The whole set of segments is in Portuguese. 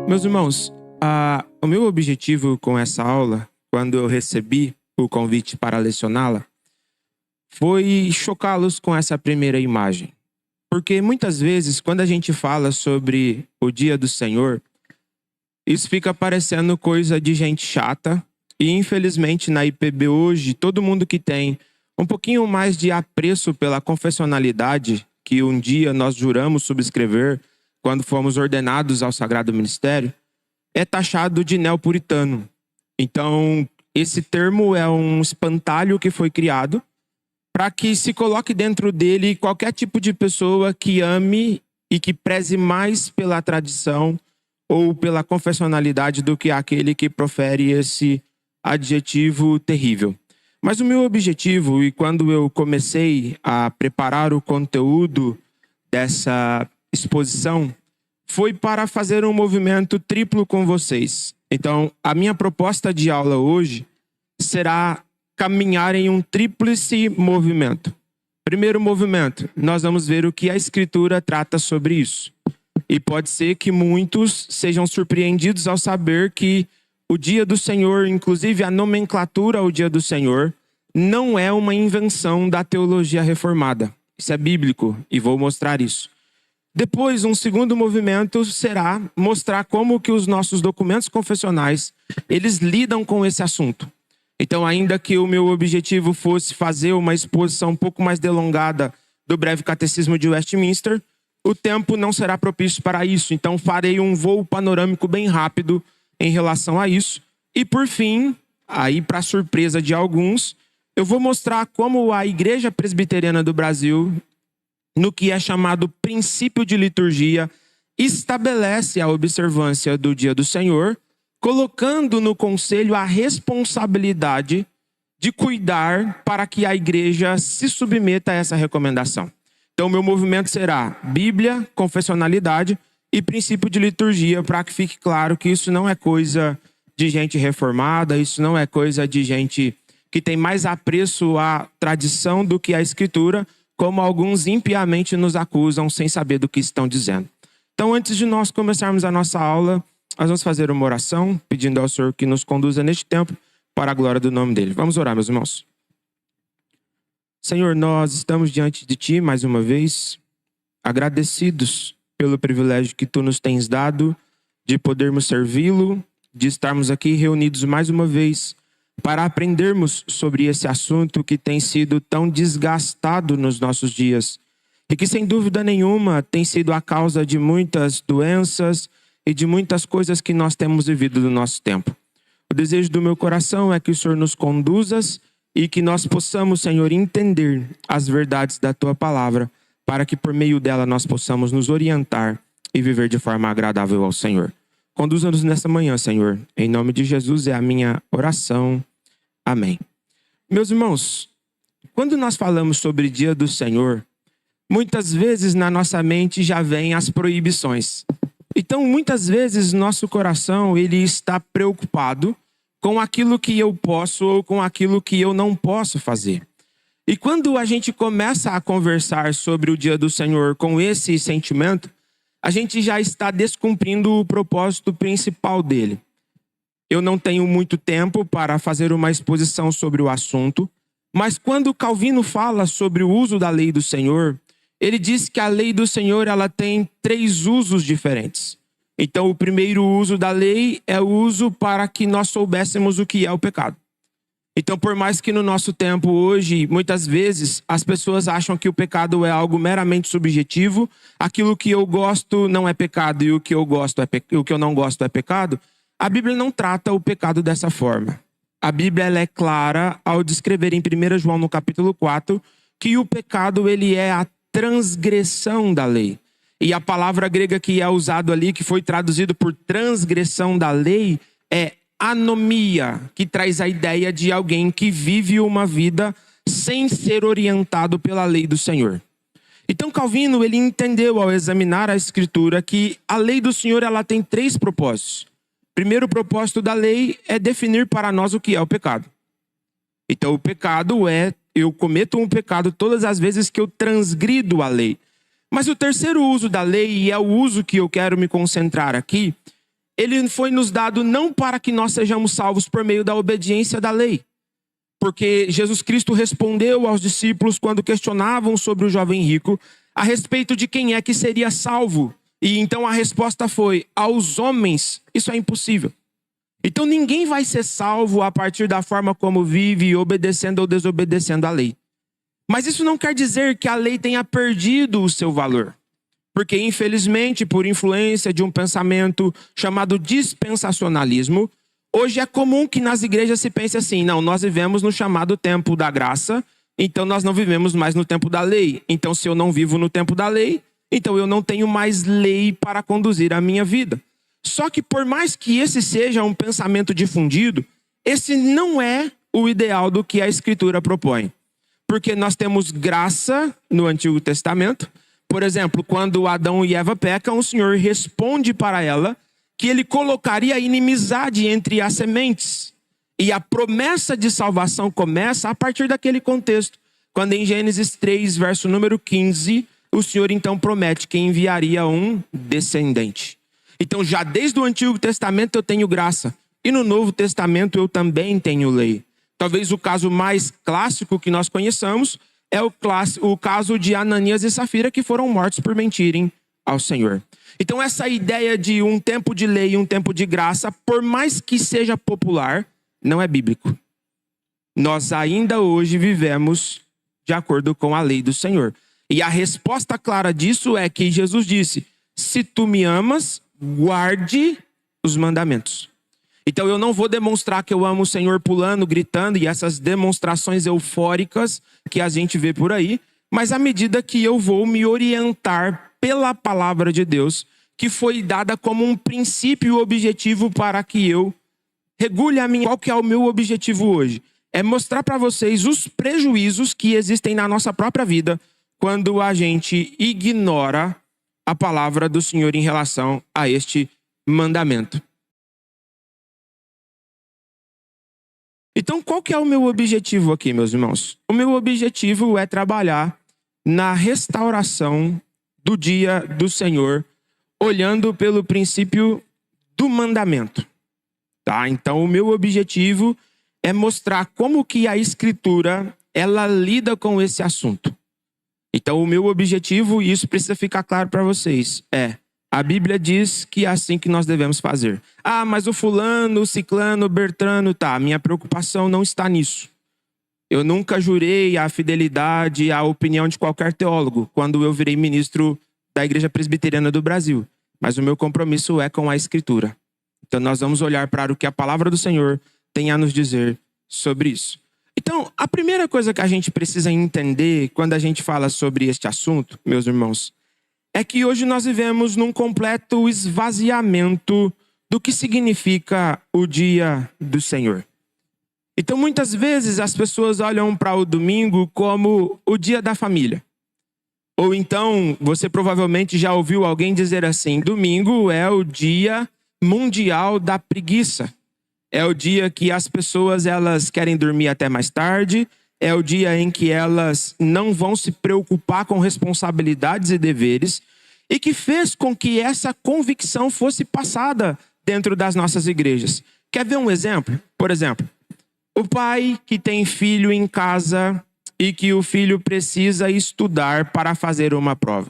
Meus irmãos, o meu objetivo com essa aula, quando eu recebi o convite para lecioná-la, foi chocá-los com essa primeira imagem. Porque muitas vezes, quando a gente fala sobre o dia do Senhor, isso fica parecendo coisa de gente chata. E infelizmente na IPB hoje, todo mundo que tem um pouquinho mais de apreço pela confessionalidade, que um dia nós juramos subscrever quando fomos ordenados ao Sagrado Ministério, é taxado de neopuritano. Então, esse termo é um espantalho que foi criado para que se coloque dentro dele qualquer tipo de pessoa que ame e que preze mais pela tradição ou pela confessionalidade do que aquele que profere esse adjetivo terrível. Mas o meu objetivo, e quando eu comecei a preparar o conteúdo dessa exposição, foi para fazer um movimento triplo com vocês. Então, a minha proposta de aula hoje será caminhar em um tríplice movimento. Primeiro movimento, nós vamos ver o que a Escritura trata sobre isso. E pode ser que muitos sejam surpreendidos ao saber que o dia do Senhor, inclusive a nomenclatura ao dia do Senhor, não é uma invenção da teologia reformada. Isso é bíblico e vou mostrar isso. Depois, um segundo movimento será mostrar como que os nossos documentos confessionais, eles lidam com esse assunto. Então, ainda que o meu objetivo fosse fazer uma exposição um pouco mais delongada do breve catecismo de Westminster, o tempo não será propício para isso. Então, farei um voo panorâmico bem rápido em relação a isso. E, por fim, aí para surpresa de alguns, eu vou mostrar como a Igreja Presbiteriana do Brasil, no que é chamado princípio de liturgia, estabelece a observância do dia do Senhor, colocando no conselho a responsabilidade de cuidar para que a igreja se submeta a essa recomendação. Então, o meu movimento será Bíblia, confessionalidade e princípio de liturgia, para que fique claro que isso não é coisa de gente reformada, isso não é coisa de gente que tem mais apreço à tradição do que à Escritura, como alguns impiamente nos acusam sem saber do que estão dizendo. Então, antes de nós começarmos a nossa aula, nós vamos fazer uma oração, pedindo ao Senhor que nos conduza neste tempo para a glória do nome dele. Vamos orar, meus irmãos. Senhor, nós estamos diante de Ti mais uma vez, agradecidos pelo privilégio que Tu nos tens dado de podermos servi-lo, de estarmos aqui reunidos mais uma vez para aprendermos sobre esse assunto que tem sido tão desgastado nos nossos dias e que, sem dúvida nenhuma, tem sido a causa de muitas doenças e de muitas coisas que nós temos vivido no nosso tempo. O desejo do meu coração é que o Senhor nos conduza e que nós possamos, Senhor, entender as verdades da Tua palavra, para que por meio dela nós possamos nos orientar e viver de forma agradável ao Senhor. Conduza-nos nessa manhã, Senhor. Em nome de Jesus é a minha oração. Amém. Meus irmãos, quando nós falamos sobre dia do Senhor, muitas vezes na nossa mente já vêm as proibições. Então, muitas vezes, nosso coração ele está preocupado com aquilo que eu posso ou com aquilo que eu não posso fazer. E quando a gente começa a conversar sobre o dia do Senhor com esse sentimento, a gente já está descumprindo o propósito principal dele. Eu não tenho muito tempo para fazer uma exposição sobre o assunto, mas quando Calvino fala sobre o uso da lei do Senhor, ele diz que a lei do Senhor ela tem 3 usos diferentes. Então, o primeiro uso da lei é o uso para que nós soubéssemos o que é o pecado. Então, por mais que no nosso tempo hoje, muitas vezes, as pessoas acham que o pecado é algo meramente subjetivo, aquilo que eu gosto não é pecado e o que eu não gosto é pecado, a Bíblia não trata o pecado dessa forma. A Bíblia ela é clara ao descrever em 1 João no capítulo 4 que o pecado ele é a transgressão da lei. E a palavra grega que é usado ali, que foi traduzido por transgressão da lei, é anomia, que traz a ideia de alguém que vive uma vida sem ser orientado pela lei do Senhor. Então Calvino ele entendeu ao examinar a Escritura que a lei do Senhor ela tem 3 propósitos. O primeiro propósito da lei é definir para nós o que é o pecado. Então o pecado é, eu cometo um pecado todas as vezes que eu transgrido a lei. Mas o terceiro uso da lei, e é o uso que eu quero me concentrar aqui, ele foi nos dado não para que nós sejamos salvos por meio da obediência da lei. Porque Jesus Cristo respondeu aos discípulos quando questionavam sobre o jovem rico a respeito de quem é que seria salvo. E então a resposta foi: aos homens isso é impossível. Então ninguém vai ser salvo a partir da forma como vive, obedecendo ou desobedecendo a lei. Mas isso não quer dizer que a lei tenha perdido o seu valor. Porque infelizmente, por influência de um pensamento chamado dispensacionalismo, hoje é comum que nas igrejas se pense assim: não, nós vivemos no chamado tempo da graça, então nós não vivemos mais no tempo da lei. Então se eu não vivo no tempo da lei, então eu não tenho mais lei para conduzir a minha vida. Só que por mais que esse seja um pensamento difundido, esse não é o ideal do que a Escritura propõe. Porque nós temos graça no Antigo Testamento. Por exemplo, quando Adão e Eva pecam, o Senhor responde para ela que ele colocaria inimizade entre as sementes. E a promessa de salvação começa a partir daquele contexto. Quando em Gênesis 3, verso número 15, o Senhor então promete que enviaria um descendente. Então já desde o Antigo Testamento eu tenho graça. E no Novo Testamento eu também tenho lei. Talvez o caso mais clássico que nós conheçamos é o caso de Ananias e Safira, que foram mortos por mentirem ao Senhor. Então essa ideia de um tempo de lei e um tempo de graça, por mais que seja popular, não é bíblico. Nós ainda hoje vivemos de acordo com a lei do Senhor. E a resposta clara disso é que Jesus disse: se tu me amas, guarde os mandamentos. Então eu não vou demonstrar que eu amo o Senhor pulando, gritando, e essas demonstrações eufóricas que a gente vê por aí, mas à medida que eu vou me orientar pela palavra de Deus, que foi dada como um princípio objetivo para que eu regule a minha... Qual que é o meu objetivo hoje? É mostrar para vocês os prejuízos que existem na nossa própria vida quando a gente ignora a palavra do Senhor em relação a este mandamento. Então, qual que é o meu objetivo aqui, meus irmãos? O meu objetivo é trabalhar na restauração do dia do Senhor, olhando pelo princípio do mandamento. Tá? Então, o meu objetivo é mostrar como que a Escritura ela lida com esse assunto. Então, o meu objetivo, e isso precisa ficar claro para vocês, a Bíblia diz que é assim que nós devemos fazer. Ah, mas o fulano, o ciclano, o bertrano, tá. A minha preocupação não está nisso. Eu nunca jurei a fidelidade à opinião de qualquer teólogo quando eu virei ministro da Igreja Presbiteriana do Brasil. Mas o meu compromisso é com a Escritura. Então nós vamos olhar para o que a palavra do Senhor tem a nos dizer sobre isso. Então, a primeira coisa que a gente precisa entender quando a gente fala sobre este assunto, meus irmãos, é que hoje nós vivemos num completo esvaziamento do que significa o dia do Senhor. Então, muitas vezes as pessoas olham para o domingo como o dia da família. Ou então, você provavelmente já ouviu alguém dizer assim: domingo é o dia mundial da preguiça. É o dia que as pessoas elas querem dormir até mais tarde. É o dia em que elas não vão se preocupar com responsabilidades e deveres, e que fez com que essa convicção fosse passada dentro das nossas igrejas. Quer ver um exemplo? Por exemplo, o pai que tem filho em casa e que o filho precisa estudar para fazer uma prova.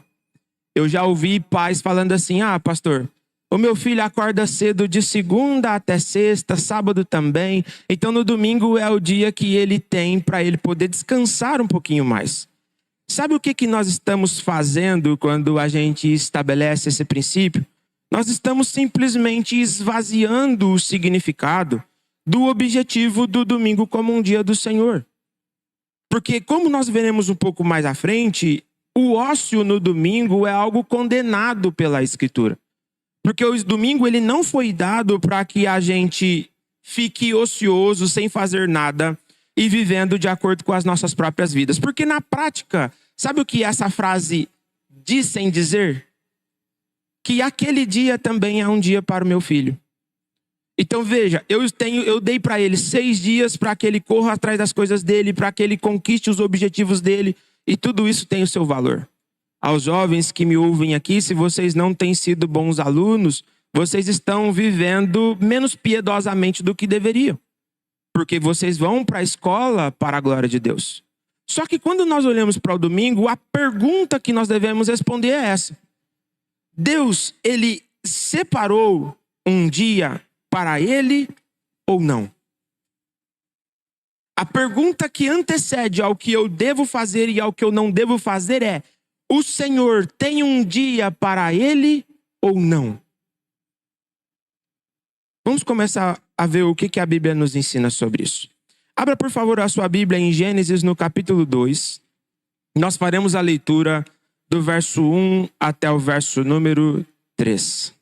Eu já ouvi pais falando assim: ah, pastor, o meu filho acorda cedo de segunda até sexta, sábado também. Então no domingo é o dia que ele tem para ele poder descansar um pouquinho mais. Sabe o que nós estamos fazendo quando a gente estabelece esse princípio? Nós estamos simplesmente esvaziando o significado do objetivo do domingo como um dia do Senhor. Porque como nós veremos um pouco mais à frente, o ócio no domingo é algo condenado pela Escritura. Porque o domingo ele não foi dado para que a gente fique ocioso, sem fazer nada e vivendo de acordo com as nossas próprias vidas. Porque na prática, sabe o que essa frase diz sem dizer? Que aquele dia também é um dia para o meu filho. Então veja, eu dei para ele 6 dias para que ele corra atrás das coisas dele, para que ele conquiste os objetivos dele, e tudo isso tem o seu valor. Aos jovens que me ouvem aqui, se vocês não têm sido bons alunos, vocês estão vivendo menos piedosamente do que deveriam. Porque vocês vão para a escola para a glória de Deus. Só que quando nós olhamos para o domingo, a pergunta que nós devemos responder é essa. Deus, ele separou um dia para ele ou não? A pergunta que antecede ao que eu devo fazer e ao que eu não devo fazer é: o Senhor tem um dia para ele ou não? Vamos começar a ver o que a Bíblia nos ensina sobre isso. Abra, por favor, a sua Bíblia em Gênesis, no capítulo 2. Nós faremos a leitura do verso 1 até o verso número 3.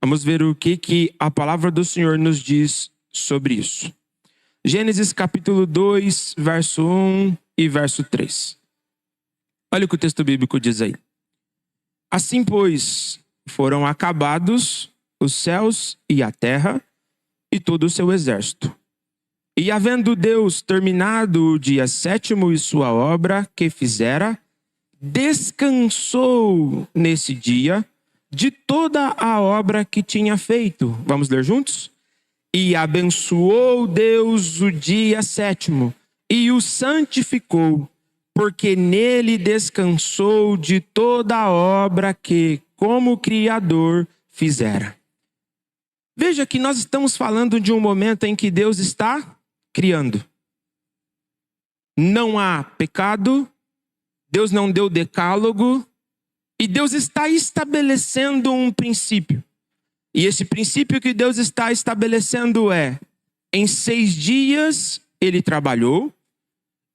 Vamos ver o que a palavra do Senhor nos diz sobre isso. Gênesis capítulo 2, verso 1 e verso 3. Olha o que o texto bíblico diz aí. Assim, pois, foram acabados os céus e a terra e todo o seu exército. E havendo Deus terminado o dia sétimo e sua obra que fizera, descansou nesse dia de toda a obra que tinha feito. Vamos ler juntos? E abençoou Deus o dia sétimo e o santificou, porque nele descansou de toda a obra que, como Criador, fizera. Veja que nós estamos falando de um momento em que Deus está criando. Não há pecado, Deus não deu decálogo, e Deus está estabelecendo um princípio. E esse princípio que Deus está estabelecendo é: em 6 dias ele trabalhou,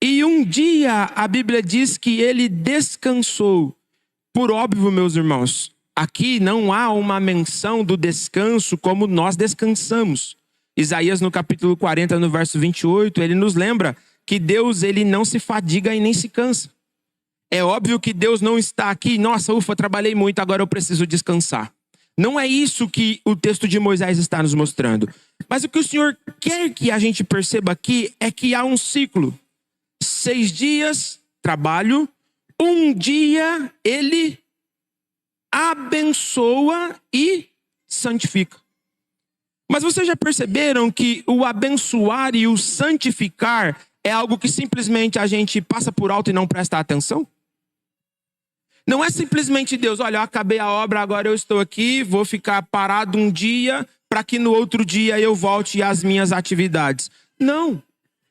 e um dia a Bíblia diz que ele descansou. Por óbvio, meus irmãos, aqui não há uma menção do descanso como nós descansamos. Isaías, no capítulo 40, no verso 28, ele nos lembra que Deus, ele não se fadiga e nem se cansa. É óbvio que Deus não está aqui: nossa, ufa, trabalhei muito, agora eu preciso descansar. Não é isso que o texto de Moisés está nos mostrando. Mas o que o Senhor quer que a gente perceba aqui é que há um ciclo. 6 dias, trabalho. Um dia, ele abençoa e santifica. Mas vocês já perceberam que o abençoar e o santificar é algo que simplesmente a gente passa por alto e não presta atenção? Não é simplesmente Deus: olha, eu acabei a obra, agora eu estou aqui, vou ficar parado um dia para que no outro dia eu volte às minhas atividades. Não.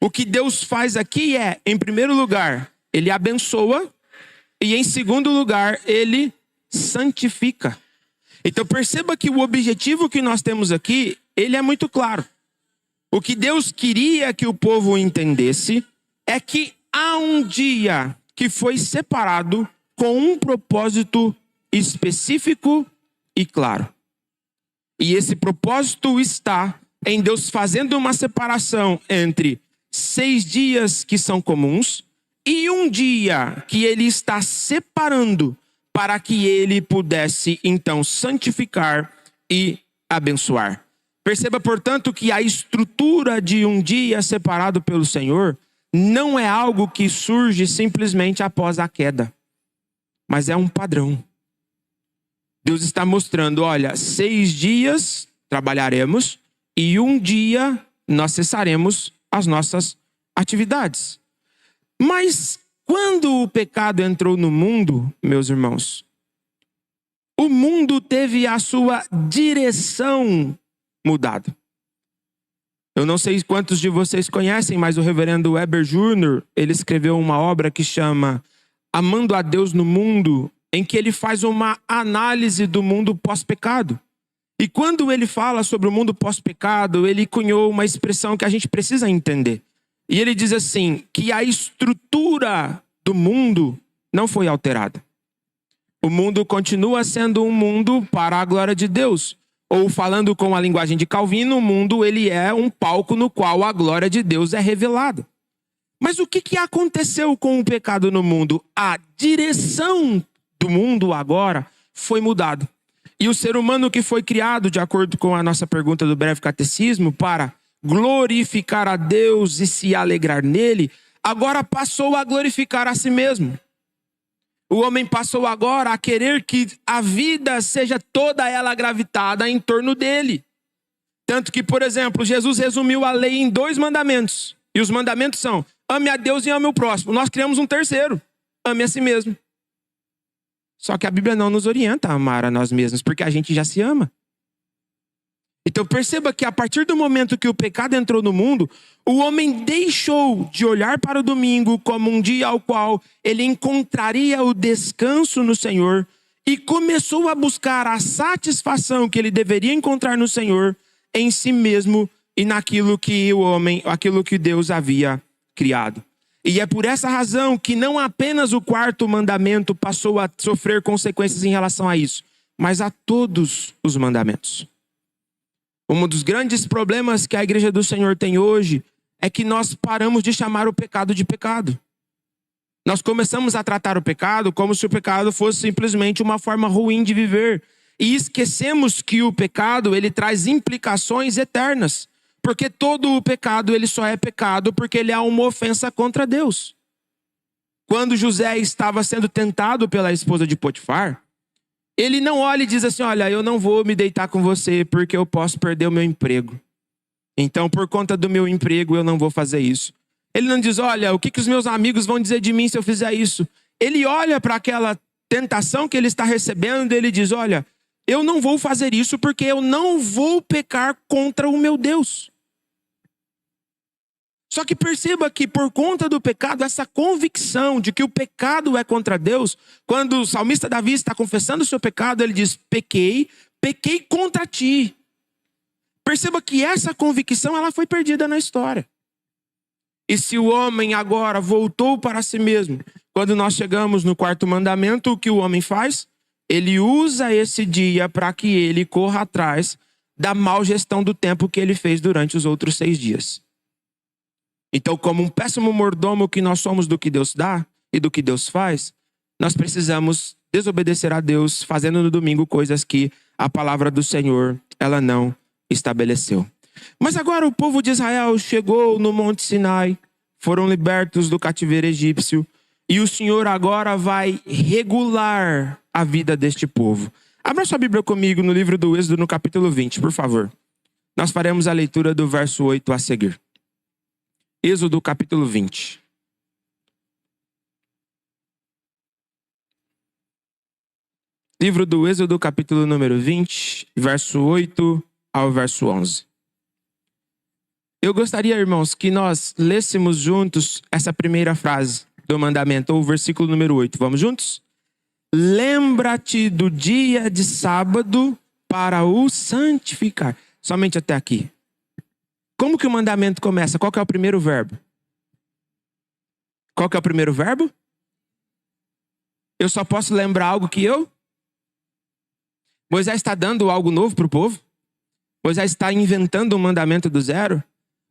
O que Deus faz aqui é, em primeiro lugar, ele abençoa, e em segundo lugar, ele santifica. Então perceba que o objetivo que nós temos aqui, ele é muito claro. O que Deus queria que o povo entendesse é que há um dia que foi separado com um propósito específico e claro. E esse propósito está em Deus fazendo uma separação entre 6 dias que são comuns e um dia que ele está separando para que ele pudesse então santificar e abençoar. Perceba, portanto, que a estrutura de um dia separado pelo Senhor não é algo que surge simplesmente após a queda, mas é um padrão. Deus está mostrando: olha, 6 dias trabalharemos e um dia nós cessaremos as nossas atividades. Mas quando o pecado entrou no mundo, meus irmãos, o mundo teve a sua direção mudada. Eu não sei quantos de vocês conhecem, mas o reverendo Weber Jr., ele escreveu uma obra que chama Amando a Deus no Mundo, em que ele faz uma análise do mundo pós-pecado. E quando ele fala sobre o mundo pós-pecado, ele cunhou uma expressão que a gente precisa entender. E ele diz assim, que a estrutura do mundo não foi alterada. O mundo continua sendo um mundo para a glória de Deus. Ou falando com a linguagem de Calvino, o mundo ele é um palco no qual a glória de Deus é revelada. Mas o que aconteceu com o pecado no mundo? A direção do mundo agora foi mudada. E o ser humano que foi criado, de acordo com a nossa pergunta do breve catecismo, para glorificar a Deus e se alegrar nele, agora passou a glorificar a si mesmo. O homem passou agora a querer que a vida seja toda ela gravitada em torno dele. Tanto que, por exemplo, Jesus resumiu a lei em 2 mandamentos. E os mandamentos são: ame a Deus e ame o próximo. Nós criamos um terceiro: ame a si mesmo. Só que a Bíblia não nos orienta a amar a nós mesmos, porque a gente já se ama. Então perceba que a partir do momento que o pecado entrou no mundo, o homem deixou de olhar para o domingo como um dia ao qual ele encontraria o descanso no Senhor e começou a buscar a satisfação que ele deveria encontrar no Senhor em si mesmo e naquilo que aquilo que Deus havia criado. E é por essa razão que não apenas o 4º mandamento passou a sofrer consequências em relação a isso, mas a todos os mandamentos. Um dos grandes problemas que a igreja do Senhor tem hoje é que nós paramos de chamar o pecado de pecado. Nós começamos a tratar o pecado como se o pecado fosse simplesmente uma forma ruim de viver. E esquecemos que o pecado, ele traz implicações eternas. Porque todo o pecado, ele só é pecado porque ele é uma ofensa contra Deus. Quando José estava sendo tentado pela esposa de Potifar, ele não olha e diz assim: olha, eu não vou me deitar com você porque eu posso perder o meu emprego. Então, por conta do meu emprego, eu não vou fazer isso. Ele não diz: olha, o que os meus amigos vão dizer de mim se eu fizer isso? Ele olha para aquela tentação que ele está recebendo e ele diz: olha, eu não vou fazer isso porque eu não vou pecar contra o meu Deus. Só que perceba que por conta do pecado, essa convicção de que o pecado é contra Deus, quando o salmista Davi está confessando o seu pecado, ele diz: pequei contra ti. Perceba que essa convicção ela foi perdida na história. E se o homem agora voltou para si mesmo, quando nós chegamos no 4º mandamento, o que o homem faz? Ele usa esse dia para que ele corra atrás da mal gestão do tempo que ele fez durante os outros 6 dias. Então, como um péssimo mordomo que nós somos do que Deus dá e do que Deus faz, nós precisamos desobedecer a Deus, fazendo no domingo coisas que a palavra do Senhor, ela não estabeleceu. Mas agora o povo de Israel chegou no Monte Sinai, foram libertos do cativeiro egípcio, e o Senhor agora vai regular a vida deste povo. Abra sua Bíblia comigo no livro do Êxodo, no capítulo 20, por favor. Nós faremos a leitura do verso 8 a seguir. Êxodo capítulo 20. Livro do Êxodo capítulo número 20, verso 8 ao verso 11. Eu gostaria, irmãos, que nós lêssemos juntos essa primeira frase do mandamento, ou o versículo número 8. Vamos juntos? Lembra-te do dia de sábado para o santificar. Somente até aqui. Como que o mandamento começa? Qual que é o primeiro verbo? Qual que é o primeiro verbo? Eu só posso lembrar algo que eu? Moisés está dando algo novo para o povo? Moisés está inventando um mandamento do zero?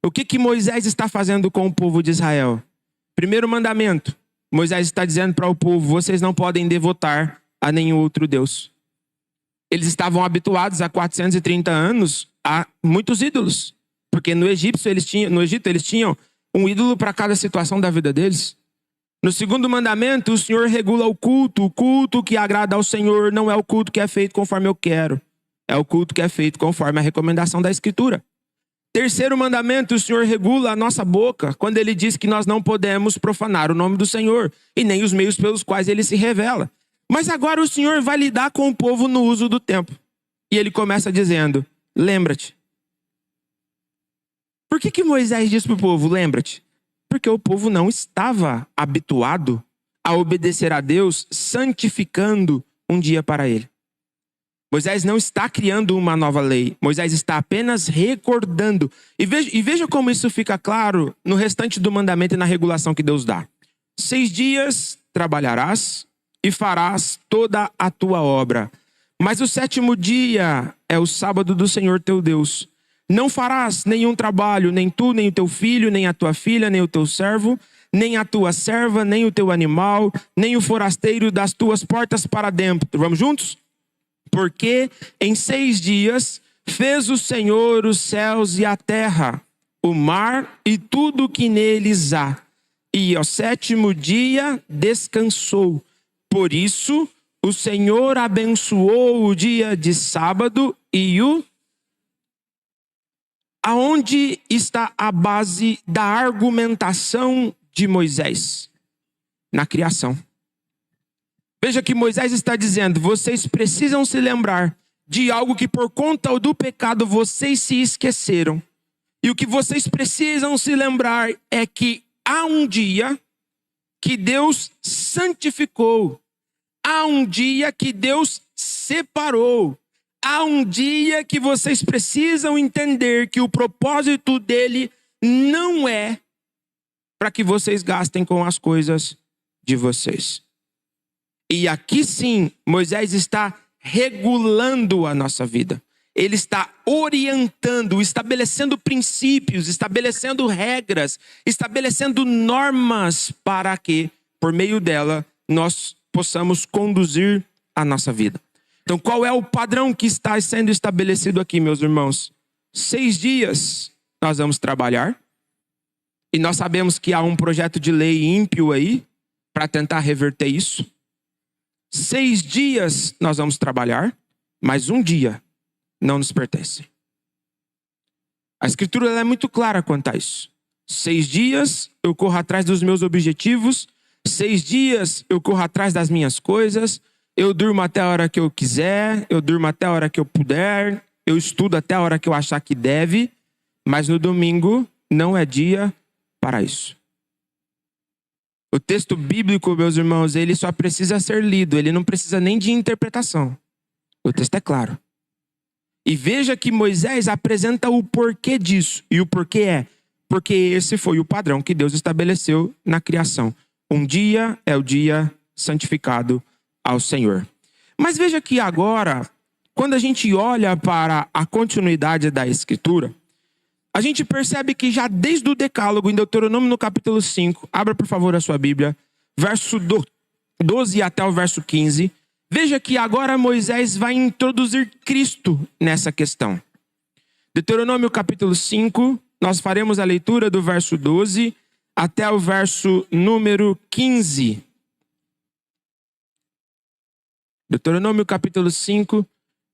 O que Moisés está fazendo com o povo de Israel? Primeiro mandamento. Moisés está dizendo para o povo: vocês não podem devotar a nenhum outro Deus. Eles estavam habituados há 430 anos a muitos ídolos. Porque no Egito eles tinham um ídolo para cada situação da vida deles. No segundo mandamento, o Senhor regula o culto. O culto que agrada ao Senhor não é o culto que é feito conforme eu quero. É o culto que é feito conforme a recomendação da Escritura. Terceiro mandamento, o Senhor regula a nossa boca quando ele diz que nós não podemos profanar o nome do Senhor e nem os meios pelos quais ele se revela. Mas agora o Senhor vai lidar com o povo no uso do tempo. E ele começa dizendo: lembra-te. Por que Moisés diz para o povo: lembra-te? Porque o povo não estava habituado a obedecer a Deus, santificando um dia para ele. Moisés não está criando uma nova lei. Moisés está apenas recordando. E veja como isso fica claro no restante do mandamento e na regulação que Deus dá. 6 dias trabalharás e farás toda a tua obra. Mas o 7º dia é o sábado do Senhor teu Deus. Não farás nenhum trabalho, nem tu, nem o teu filho, nem a tua filha, nem o teu servo, nem a tua serva, nem o teu animal, nem o forasteiro das tuas portas para dentro. Vamos juntos? Porque em 6 dias fez o Senhor os céus e a terra, o mar e tudo o que neles há. E ao 7º dia descansou. Por isso, o Senhor abençoou o dia de sábado e o... Aonde está a base da argumentação de Moisés? Na criação. Veja que Moisés está dizendo: vocês precisam se lembrar de algo que por conta do pecado vocês se esqueceram. E o que vocês precisam se lembrar é que há um dia que Deus santificou. Há um dia que Deus separou. Há um dia que vocês precisam entender que o propósito dele não é para que vocês gastem com as coisas de vocês. E aqui sim, Moisés está regulando a nossa vida. Ele está orientando, estabelecendo princípios, estabelecendo regras, estabelecendo normas para que, por meio dela, nós possamos conduzir a nossa vida. Então, qual é o padrão que está sendo estabelecido aqui, meus irmãos? 6 dias nós vamos trabalhar. E nós sabemos que há um projeto de lei ímpio aí para tentar reverter isso. 6 dias nós vamos trabalhar, mas um dia não nos pertence. A Escritura ela é muito clara quanto a isso. 6 dias eu corro atrás dos meus objetivos. 6 dias eu corro atrás das minhas coisas. Eu durmo até a hora que eu quiser. Eu durmo até a hora que eu puder. Eu estudo até a hora que eu achar que deve. Mas no domingo não é dia para isso. O texto bíblico, meus irmãos, ele só precisa ser lido. Ele não precisa nem de interpretação. O texto é claro. E veja que Moisés apresenta o porquê disso. E o porquê é: porque esse foi o padrão que Deus estabeleceu na criação. Um dia é o dia santificado ao Senhor. Mas veja que agora, quando a gente olha para a continuidade da Escritura, a gente percebe que já desde o Decálogo, em Deuteronômio no capítulo 5, abra por favor a sua Bíblia, verso 12 até o verso 15, veja que agora Moisés vai introduzir Cristo nessa questão. Deuteronômio capítulo 5, nós faremos a leitura do verso 12 até o verso número 15. Deuteronômio capítulo 5,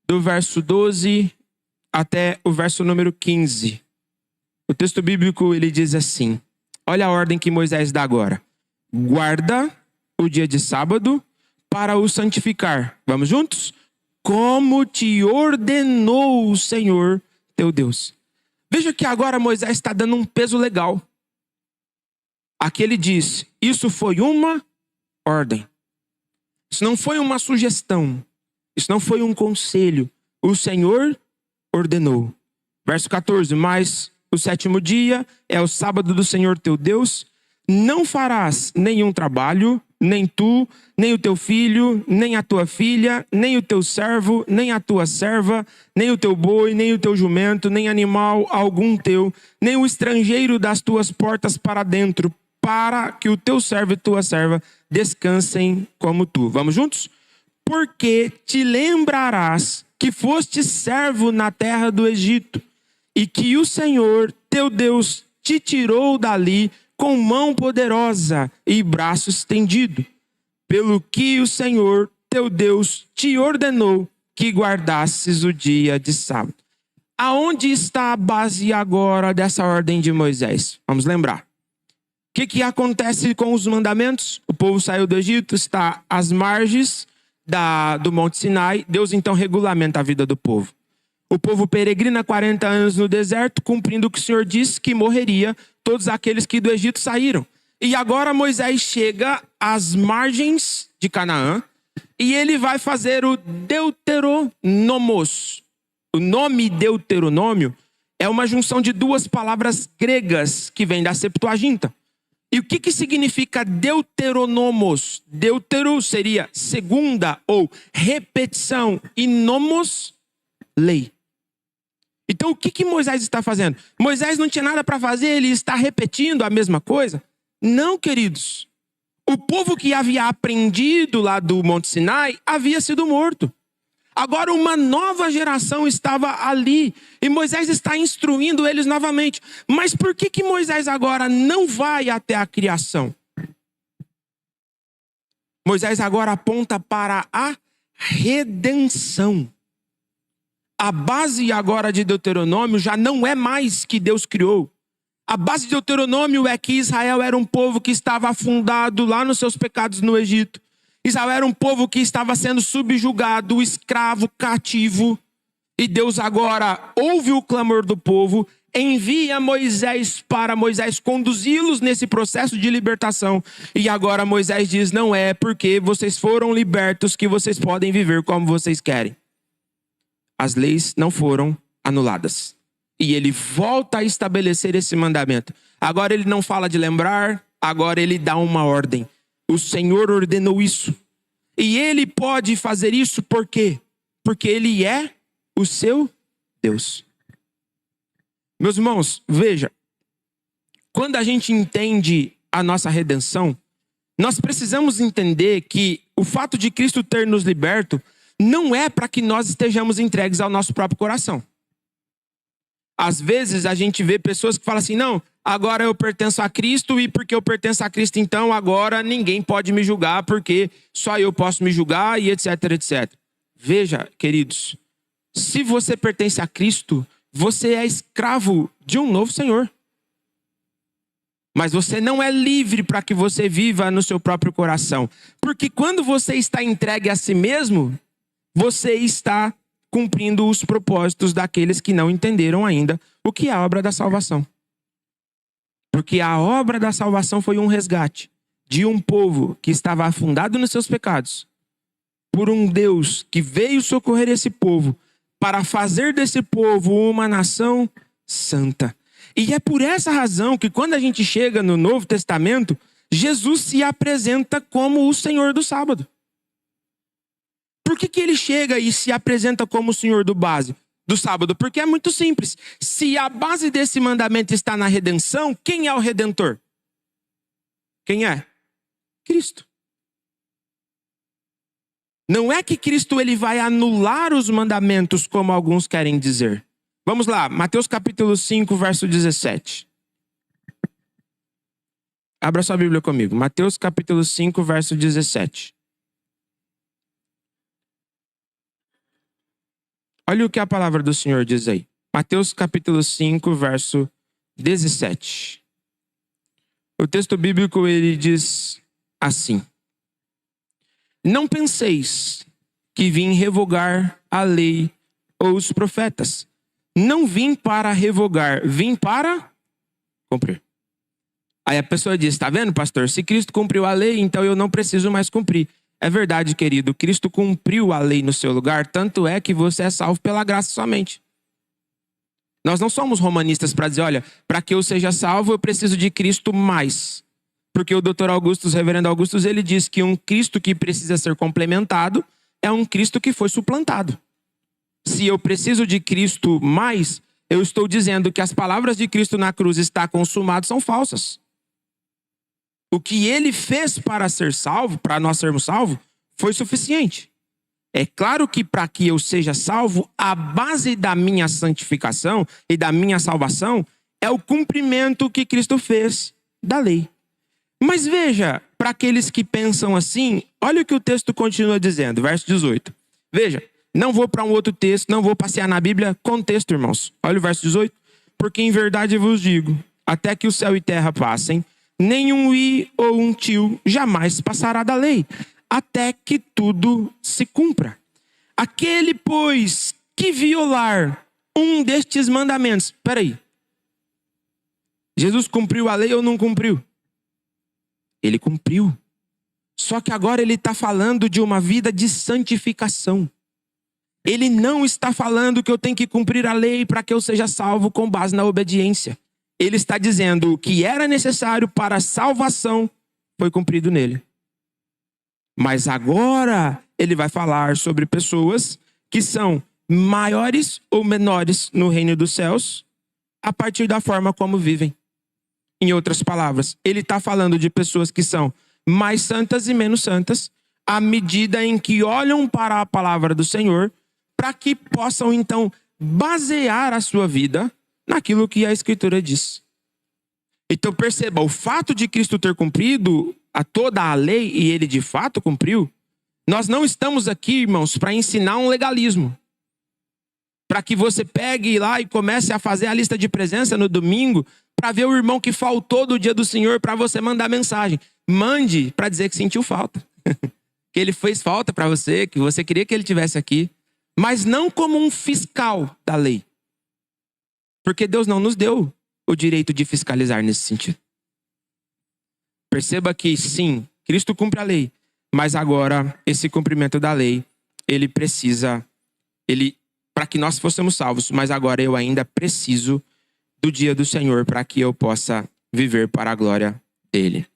do verso 12 até o verso número 15. O texto bíblico ele diz assim: olha a ordem que Moisés dá agora. Guarda o dia de sábado para o santificar. Vamos juntos? Como te ordenou o Senhor teu Deus. Veja que agora Moisés está dando um peso legal. Aqui ele diz: isso foi uma ordem. Isso não foi uma sugestão. Isso não foi um conselho. O Senhor ordenou. Verso 14. Mas o 7º dia é o sábado do Senhor teu Deus. Não farás nenhum trabalho, nem tu, nem o teu filho, nem a tua filha, nem o teu servo, nem a tua serva, nem o teu boi, nem o teu jumento, nem animal algum teu, nem o estrangeiro das tuas portas para dentro, para que o teu servo e tua serva descansem como tu. Vamos juntos? Porque te lembrarás que foste servo na terra do Egito, e que o Senhor, teu Deus, te tirou dali com mão poderosa e braço estendido, pelo que o Senhor, teu Deus, te ordenou que guardasses o dia de sábado. Aonde está a base agora dessa ordem de Moisés? Vamos lembrar. O que acontece com os mandamentos? O povo saiu do Egito, está às margens do Monte Sinai. Deus então regulamenta a vida do povo. O povo peregrina 40 anos no deserto, cumprindo o que o Senhor disse que morreria todos aqueles que do Egito saíram. E agora Moisés chega às margens de Canaã e ele vai fazer o Deuteronomos. O nome Deuteronômio é uma junção de 2 palavras gregas que vem da Septuaginta. E o que significa Deuteronomos? Deutero seria segunda ou repetição e nomos, lei. Então o que Moisés está fazendo? Moisés não tinha nada para fazer, ele está repetindo a mesma coisa? Não, queridos. O povo que havia aprendido lá do Monte Sinai havia sido morto. Agora uma nova geração estava ali e Moisés está instruindo eles novamente. Mas por que Moisés agora não vai até a criação? Moisés agora aponta para a redenção. A base agora de Deuteronômio já não é mais que Deus criou. A base de Deuteronômio é que Israel era um povo que estava afundado lá nos seus pecados no Egito. Israel era um povo que estava sendo subjugado, escravo, cativo. E Deus agora ouve o clamor do povo, envia Moisés para Moisés conduzi-los nesse processo de libertação. E agora Moisés diz, não é porque vocês foram libertos que vocês podem viver como vocês querem. As leis não foram anuladas. E ele volta a estabelecer esse mandamento. Agora ele não fala de lembrar, agora ele dá uma ordem. O Senhor ordenou isso. E ele pode fazer isso por quê? Porque ele é o seu Deus. Meus irmãos, veja. Quando a gente entende a nossa redenção, nós precisamos entender que o fato de Cristo ter nos liberto não é para que nós estejamos entregues ao nosso próprio coração. Às vezes a gente vê pessoas que falam assim, não, agora eu pertenço a Cristo e porque eu pertenço a Cristo, então agora ninguém pode me julgar porque só eu posso me julgar e etc, etc. Veja, queridos, se você pertence a Cristo, você é escravo de um novo Senhor. Mas você não é livre para que você viva no seu próprio coração. Porque quando você está entregue a si mesmo, você está cumprindo os propósitos daqueles que não entenderam ainda o que é a obra da salvação. Porque a obra da salvação foi um resgate de um povo que estava afundado nos seus pecados, por um Deus que veio socorrer esse povo para fazer desse povo uma nação santa. E é por essa razão que quando a gente chega no Novo Testamento, Jesus se apresenta como o Senhor do sábado. Por que ele chega e se apresenta como o Senhor do sábado? Porque é muito simples. Se a base desse mandamento está na redenção, quem é o Redentor? Quem é? Cristo. Não é que Cristo ele vai anular os mandamentos, como alguns querem dizer. Vamos lá, Mateus capítulo 5, verso 17. Abra sua Bíblia comigo. Mateus capítulo 5, verso 17. Olha o que a palavra do Senhor diz aí. Mateus capítulo 5, verso 17. O texto bíblico ele diz assim: não penseis que vim revogar a lei ou os profetas. Não vim para revogar, vim para cumprir. Aí a pessoa diz, tá vendo, pastor? Se Cristo cumpriu a lei, então eu não preciso mais cumprir. É verdade, querido. Cristo cumpriu a lei no seu lugar, tanto é que você é salvo pela graça somente. Nós não somos romanistas para dizer, olha, para que eu seja salvo, eu preciso de Cristo mais. Porque o doutor Augustus, reverendo Augustus, ele diz que um Cristo que precisa ser complementado é um Cristo que foi suplantado. Se eu preciso de Cristo mais, eu estou dizendo que as palavras de Cristo na cruz está consumado são falsas. O que ele fez para ser salvo, para nós sermos salvos, foi suficiente. É claro que para que eu seja salvo, a base da minha santificação e da minha salvação é o cumprimento que Cristo fez da lei. Mas veja, para aqueles que pensam assim, olha o que o texto continua dizendo, verso 18. Veja, não vou para um outro texto, não vou passear na Bíblia, contexto, irmãos. Olha o verso 18. Porque em verdade vos digo, até que o céu e terra passem, nenhum i ou um tio jamais passará da lei, até que tudo se cumpra. Aquele, pois, que violar um destes mandamentos. Espera aí. Jesus cumpriu a lei ou não cumpriu? Ele cumpriu. Só que agora ele está falando de uma vida de santificação. Ele não está falando que eu tenho que cumprir a lei para que eu seja salvo com base na obediência. Ele está dizendo o que era necessário para a salvação foi cumprido nele. Mas agora ele vai falar sobre pessoas que são maiores ou menores no reino dos céus a partir da forma como vivem. Em outras palavras, ele está falando de pessoas que são mais santas e menos santas à medida em que olham para a palavra do Senhor para que possam então basear a sua vida naquilo que a Escritura diz. Então perceba, o fato de Cristo ter cumprido a toda a lei e ele de fato cumpriu, nós não estamos aqui, irmãos, para ensinar um legalismo. Para que você pegue lá e comece a fazer a lista de presença no domingo, para ver o irmão que faltou do dia do Senhor, para você mandar mensagem. Mande para dizer que sentiu falta. Que ele fez falta para você, que você queria que ele tivesse aqui. Mas não como um fiscal da lei. Porque Deus não nos deu o direito de fiscalizar nesse sentido. Perceba que sim, Cristo cumpre a lei. Mas agora, esse cumprimento da lei, ele precisa, para que nós fossemos salvos, mas agora eu ainda preciso do dia do Senhor para que eu possa viver para a glória dele.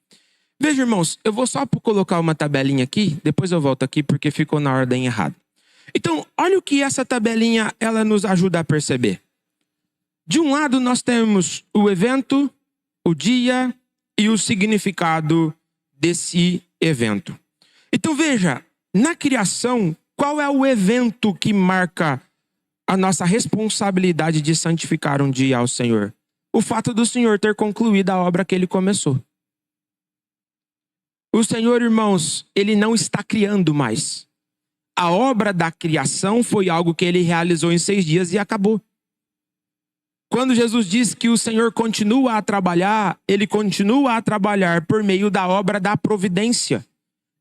Veja, irmãos, eu vou só colocar uma tabelinha aqui, depois eu volto aqui porque ficou na ordem errada. Então, olha o que essa tabelinha ela nos ajuda a perceber. De um lado nós temos o evento, o dia e o significado desse evento. Então veja, na criação, qual é o evento que marca a nossa responsabilidade de santificar um dia ao Senhor? O fato do Senhor ter concluído a obra que ele começou. O Senhor, irmãos, ele não está criando mais. A obra da criação foi algo que ele realizou em 6 dias e acabou. Quando Jesus diz que o Senhor continua a trabalhar, ele continua a trabalhar por meio da obra da providência,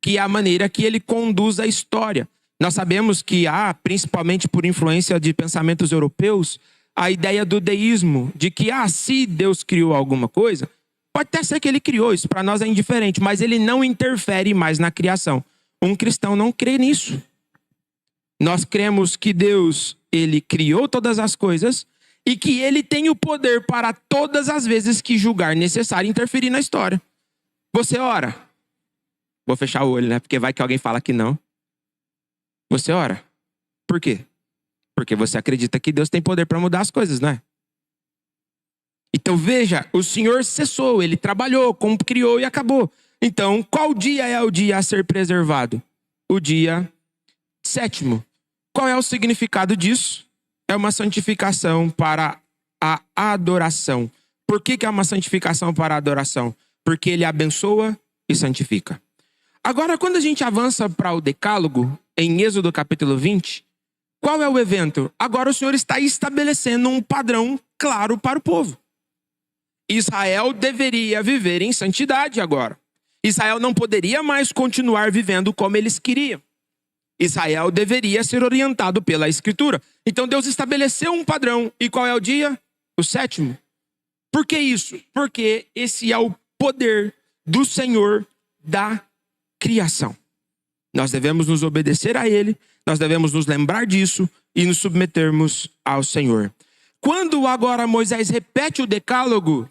que é a maneira que ele conduz a história. Nós sabemos que há, principalmente por influência de pensamentos europeus, a ideia do deísmo, de que se Deus criou alguma coisa, pode até ser que ele criou, isso para nós é indiferente, mas ele não interfere mais na criação. Um cristão não crê nisso. Nós cremos que Deus, ele criou todas as coisas e que ele tem o poder para todas as vezes que julgar necessário interferir na história. Você ora. Vou fechar o olho, né? Porque vai que alguém fala que não. Você ora. Por quê? Porque você acredita que Deus tem poder para mudar as coisas, não é? Então veja, o Senhor cessou, ele trabalhou, criou e acabou. Então, qual dia é o dia a ser preservado? O dia 7º. Qual é o significado disso? É uma santificação para a adoração. Por que é uma santificação para a adoração? Porque ele abençoa e santifica. Agora, quando a gente avança para o Decálogo, em Êxodo capítulo 20, qual é o evento? Agora o Senhor está estabelecendo um padrão claro para o povo. Israel deveria viver em santidade agora. Israel não poderia mais continuar vivendo como eles queriam. Israel deveria ser orientado pela Escritura. Então Deus estabeleceu um padrão. E qual é o dia? O 7º. Por que isso? Porque esse é o poder do Senhor da criação. Nós devemos nos obedecer a Ele, nós devemos nos lembrar disso e nos submetermos ao Senhor. Quando agora Moisés repete o decálogo,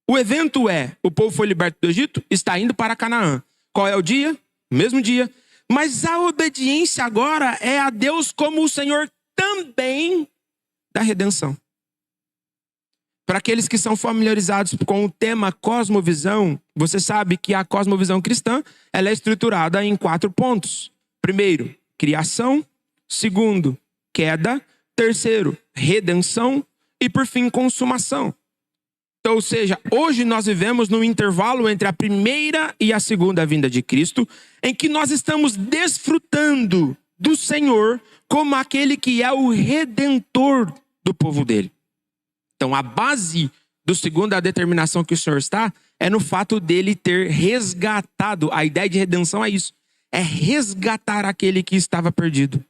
o evento o povo foi liberto do Egito, está indo para Canaã. Qual é o dia? O mesmo dia. Mas a obediência agora é a Deus como o Senhor também da redenção. Para aqueles que são familiarizados com o tema cosmovisão, você sabe que a cosmovisão cristã ela é estruturada em 4 pontos. Primeiro, criação. Segundo, queda. Terceiro, redenção. E por fim, consumação. Então, ou seja, hoje nós vivemos no intervalo entre a primeira e a segunda vinda de Cristo, em que nós estamos desfrutando do Senhor como aquele que é o redentor do povo dele. Então, a base do segundo, a determinação que o Senhor está, é no fato dele ter resgatado. A ideia de redenção é isso. É resgatar aquele que estava perdido.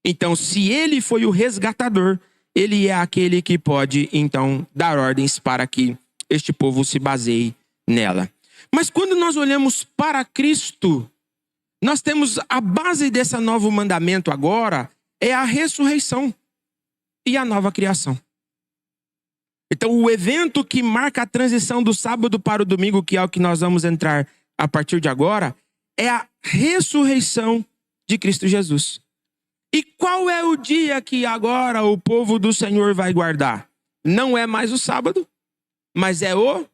Então, se ele foi o resgatador, ele é aquele que pode, então, dar ordens para que este povo se baseie nela. Mas quando nós olhamos para Cristo, nós temos a base desse novo mandamento agora, é a ressurreição e a nova criação. Então, o evento que marca a transição do sábado para o domingo, que é o que nós vamos entrar a partir de agora, é a ressurreição de Cristo Jesus. E qual é o dia que agora o povo do Senhor vai guardar? Não é mais o sábado, mas é o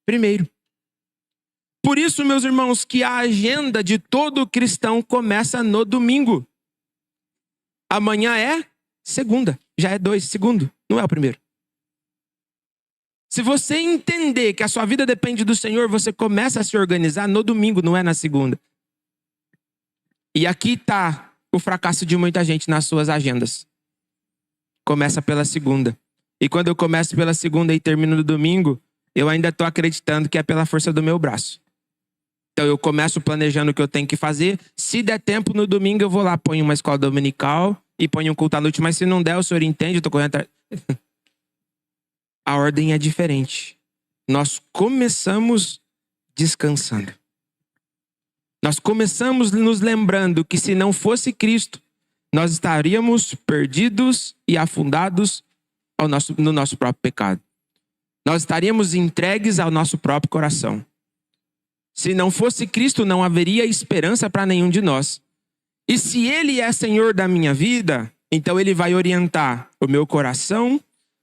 primeiro. Por isso, meus irmãos, que a agenda de todo cristão começa no domingo. Amanhã é segunda, já é segundo, não é o primeiro. Se você entender que a sua vida depende do Senhor, você começa a se organizar no domingo, não é na segunda. E aqui está o fracasso de muita gente nas suas agendas. Começa pela segunda. E quando eu começo pela segunda e termino no domingo, eu ainda estou acreditando que é pela força do meu braço. Então eu começo planejando o que eu tenho que fazer. Se der tempo, no domingo eu vou lá, ponho uma escola dominical e ponho um culto à noite. Mas se não der, o senhor entende, eu estou correndo atrás. A ordem é diferente. Nós começamos descansando. Nós começamos nos lembrando que se não fosse Cristo, nós estaríamos perdidos e afundados no nosso próprio pecado. Nós estaríamos entregues ao nosso próprio coração. Se não fosse Cristo, não haveria esperança para nenhum de nós. E se Ele é Senhor da minha vida, então Ele vai orientar o meu coração,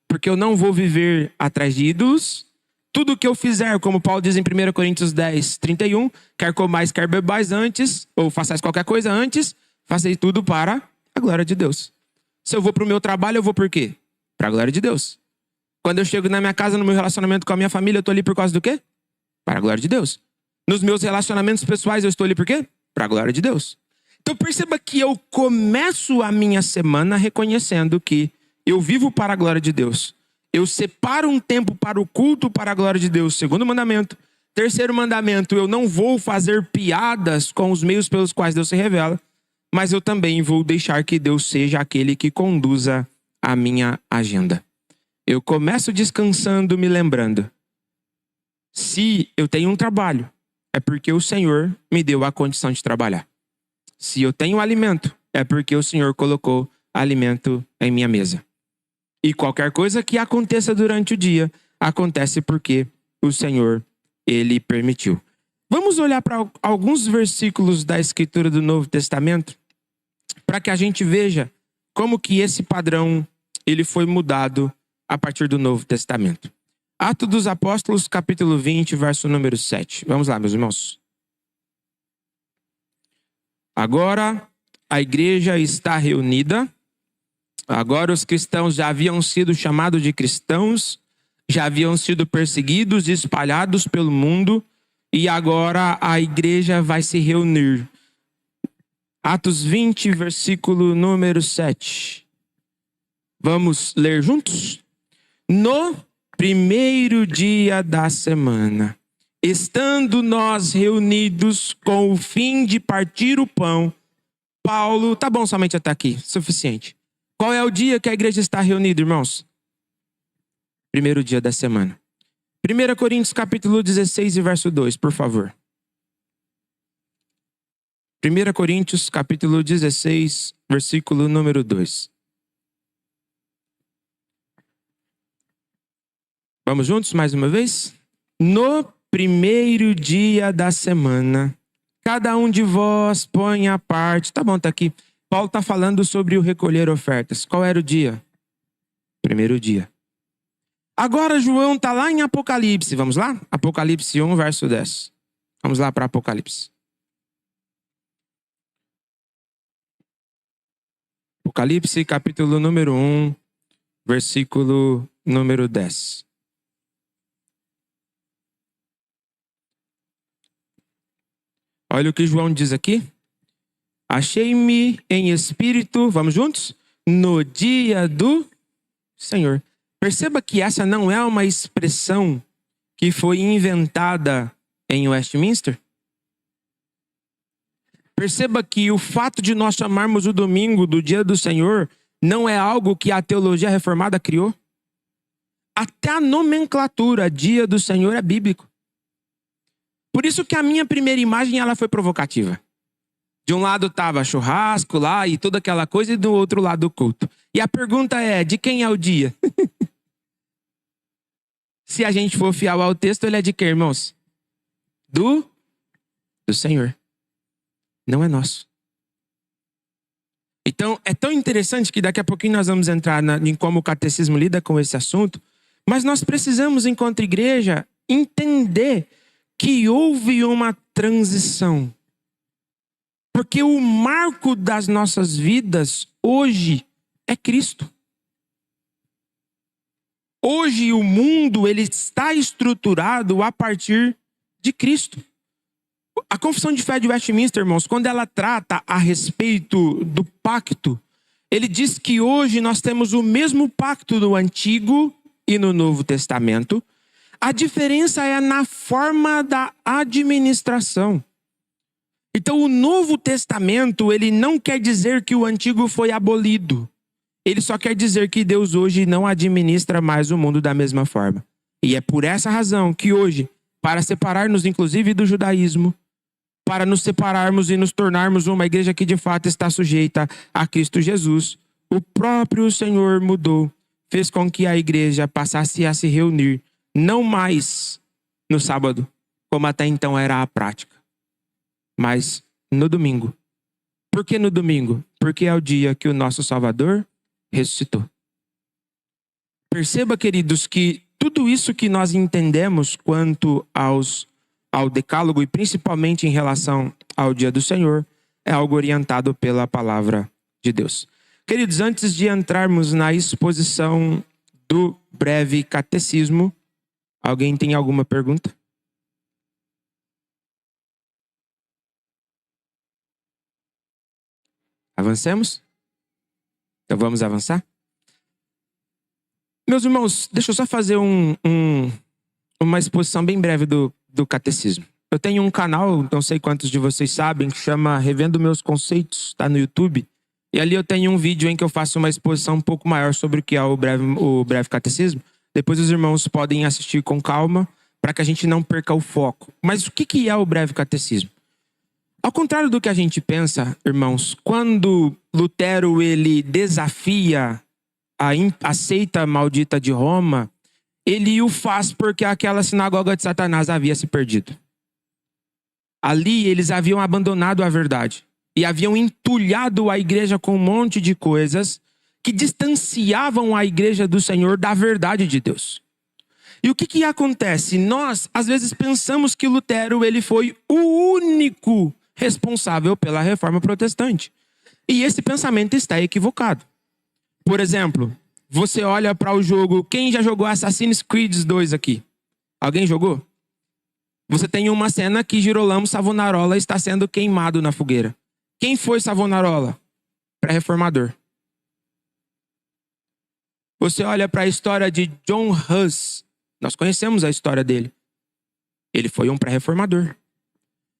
porque eu não vou viver atrás de ídolos. Tudo que eu fizer, como Paulo diz em 1 Coríntios 10, 31, quer comais, quer bebais antes, ou façais qualquer coisa antes, façais tudo para a glória de Deus. Se eu vou para o meu trabalho, eu vou por quê? Para a glória de Deus. Quando eu chego na minha casa, no meu relacionamento com a minha família, eu estou ali por causa do quê? Para a glória de Deus. Nos meus relacionamentos pessoais, eu estou ali por quê? Para a glória de Deus. Então perceba que eu começo a minha semana reconhecendo que eu vivo para a glória de Deus. Eu separo um tempo para o culto para a glória de Deus. Segundo mandamento. Terceiro mandamento, eu não vou fazer piadas com os meios pelos quais Deus se revela, mas eu também vou deixar que Deus seja aquele que conduza a minha agenda. Eu começo descansando, me lembrando. Se eu tenho um trabalho, é porque o Senhor me deu a condição de trabalhar. Se eu tenho alimento, é porque o Senhor colocou alimento em minha mesa. E qualquer coisa que aconteça durante o dia, acontece porque o Senhor, Ele permitiu. Vamos olhar para alguns versículos da Escritura do Novo Testamento, para que a gente veja como que esse padrão, ele foi mudado a partir do Novo Testamento. Atos dos Apóstolos, capítulo 20, verso número 7. Vamos lá, meus irmãos. Agora a igreja está reunida. Agora os cristãos já haviam sido chamados de cristãos, já haviam sido perseguidos e espalhados pelo mundo, e agora a igreja vai se reunir. Atos 20, versículo número 7. Vamos ler juntos? No primeiro dia da semana, estando nós reunidos com o fim de partir o pão, Paulo... Tá bom somente até aqui, suficiente. Qual é o dia que a igreja está reunida, irmãos? Primeiro dia da semana. 1 Coríntios capítulo 16 e verso 2, por favor. 1 Coríntios capítulo 16, versículo número 2. Vamos juntos mais uma vez? No primeiro dia da semana, cada um de vós põe a parte... Tá bom, tá aqui. Paulo está falando sobre o recolher ofertas. Qual era o dia? Primeiro dia. Agora João está lá em Apocalipse. Vamos lá? Apocalipse 1, verso 10. Vamos lá para Apocalipse. Apocalipse, capítulo número 1, versículo número 10. Olha o que João diz aqui. Achei-me em espírito, vamos juntos? No dia do Senhor. Perceba que essa não é uma expressão que foi inventada em Westminster. Perceba que o fato de nós chamarmos o domingo do dia do Senhor não é algo que a teologia reformada criou. Até a nomenclatura dia do Senhor é bíblico. Por isso que a minha primeira imagem ela foi provocativa. De um lado estava churrasco lá e toda aquela coisa, e do outro lado o culto. E a pergunta é, de quem é o dia? Se a gente for fiel ao texto, ele é de quem, irmãos? Do Senhor. Não é nosso. Então, é tão interessante que daqui a pouquinho nós vamos entrar em como o catecismo lida com esse assunto, mas nós precisamos, enquanto igreja, entender que houve uma transição. Porque o marco das nossas vidas hoje é Cristo. Hoje o mundo ele está estruturado a partir de Cristo. A Confissão de Fé de Westminster, irmãos, quando ela trata a respeito do pacto, ele diz que hoje nós temos o mesmo pacto no Antigo e no Novo Testamento. A diferença é na forma da administração. Então, o Novo Testamento, ele não quer dizer que o Antigo foi abolido. Ele só quer dizer que Deus hoje não administra mais o mundo da mesma forma. E é por essa razão que hoje, para separar-nos inclusive do judaísmo, para nos separarmos e nos tornarmos uma igreja que de fato está sujeita a Cristo Jesus, o próprio Senhor mudou, fez com que a igreja passasse a se reunir, não mais no sábado, como até então era a prática, mas no domingo. Por que no domingo? Porque é o dia que o nosso Salvador ressuscitou. Perceba, queridos, que tudo isso que nós entendemos quanto ao decálogo e principalmente em relação ao dia do Senhor é algo orientado pela palavra de Deus. Queridos, antes de entrarmos na exposição do breve catecismo, alguém tem alguma pergunta? Avancemos? Então vamos avançar? Meus irmãos, deixa eu só fazer uma exposição bem breve do catecismo. Eu tenho um canal, não sei quantos de vocês sabem, que chama Revendo Meus Conceitos, está no YouTube. E ali eu tenho um vídeo em que eu faço uma exposição um pouco maior sobre o que é o breve catecismo. Depois os irmãos podem assistir com calma, para que a gente não perca o foco. Mas o que é o breve catecismo? Ao contrário do que a gente pensa, irmãos, quando Lutero ele desafia a seita maldita de Roma, ele o faz porque aquela sinagoga de Satanás havia se perdido. Ali eles haviam abandonado a verdade e haviam entulhado a igreja com um monte de coisas que distanciavam a igreja do Senhor da verdade de Deus. E o que acontece? Nós, às vezes, pensamos que Lutero ele foi o único responsável pela reforma protestante. E esse pensamento está equivocado. Por exemplo, você olha para o jogo... Quem já jogou Assassin's Creed 2 aqui? Alguém jogou? Você tem uma cena que Girolamo Savonarola está sendo queimado na fogueira. Quem foi Savonarola? Pré-reformador. Você olha para a história de John Huss. Nós conhecemos a história dele. Ele foi um pré-reformador.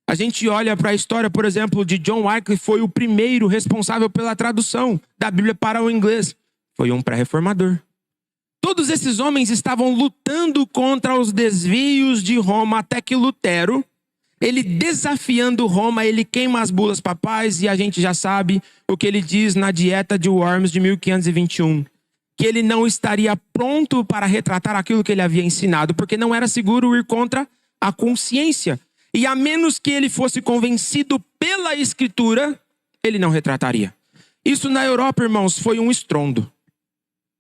A gente olha para a história, por exemplo, de John Wycliffe, foi o primeiro responsável pela tradução da Bíblia para o inglês. Foi um pré-reformador. Todos esses homens estavam lutando contra os desvios de Roma, até que Lutero, ele desafiando Roma, ele queima as bulas papais, e a gente já sabe o que ele diz na Dieta de Worms de 1521. Que ele não estaria pronto para retratar aquilo que ele havia ensinado, porque não era seguro ir contra a consciência. E a menos que ele fosse convencido pela Escritura, ele não retrataria. Isso na Europa, irmãos, foi um estrondo.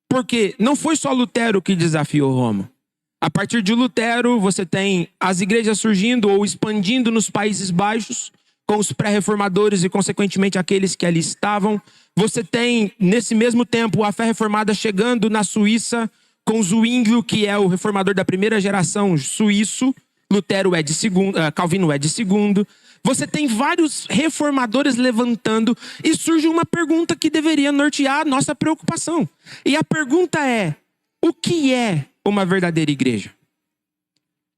Porque não foi só Lutero que desafiou Roma. A partir de Lutero, você tem as igrejas surgindo ou expandindo nos Países Baixos, com os pré-reformadores e, consequentemente, aqueles que ali estavam. Você tem, nesse mesmo tempo, a fé reformada chegando na Suíça, com Zwinglio, que é o reformador da primeira geração suíço. Lutero é de segundo, Calvino é de segundo. Você tem vários reformadores levantando e surge uma pergunta que deveria nortear a nossa preocupação. E a pergunta é: o que é uma verdadeira igreja?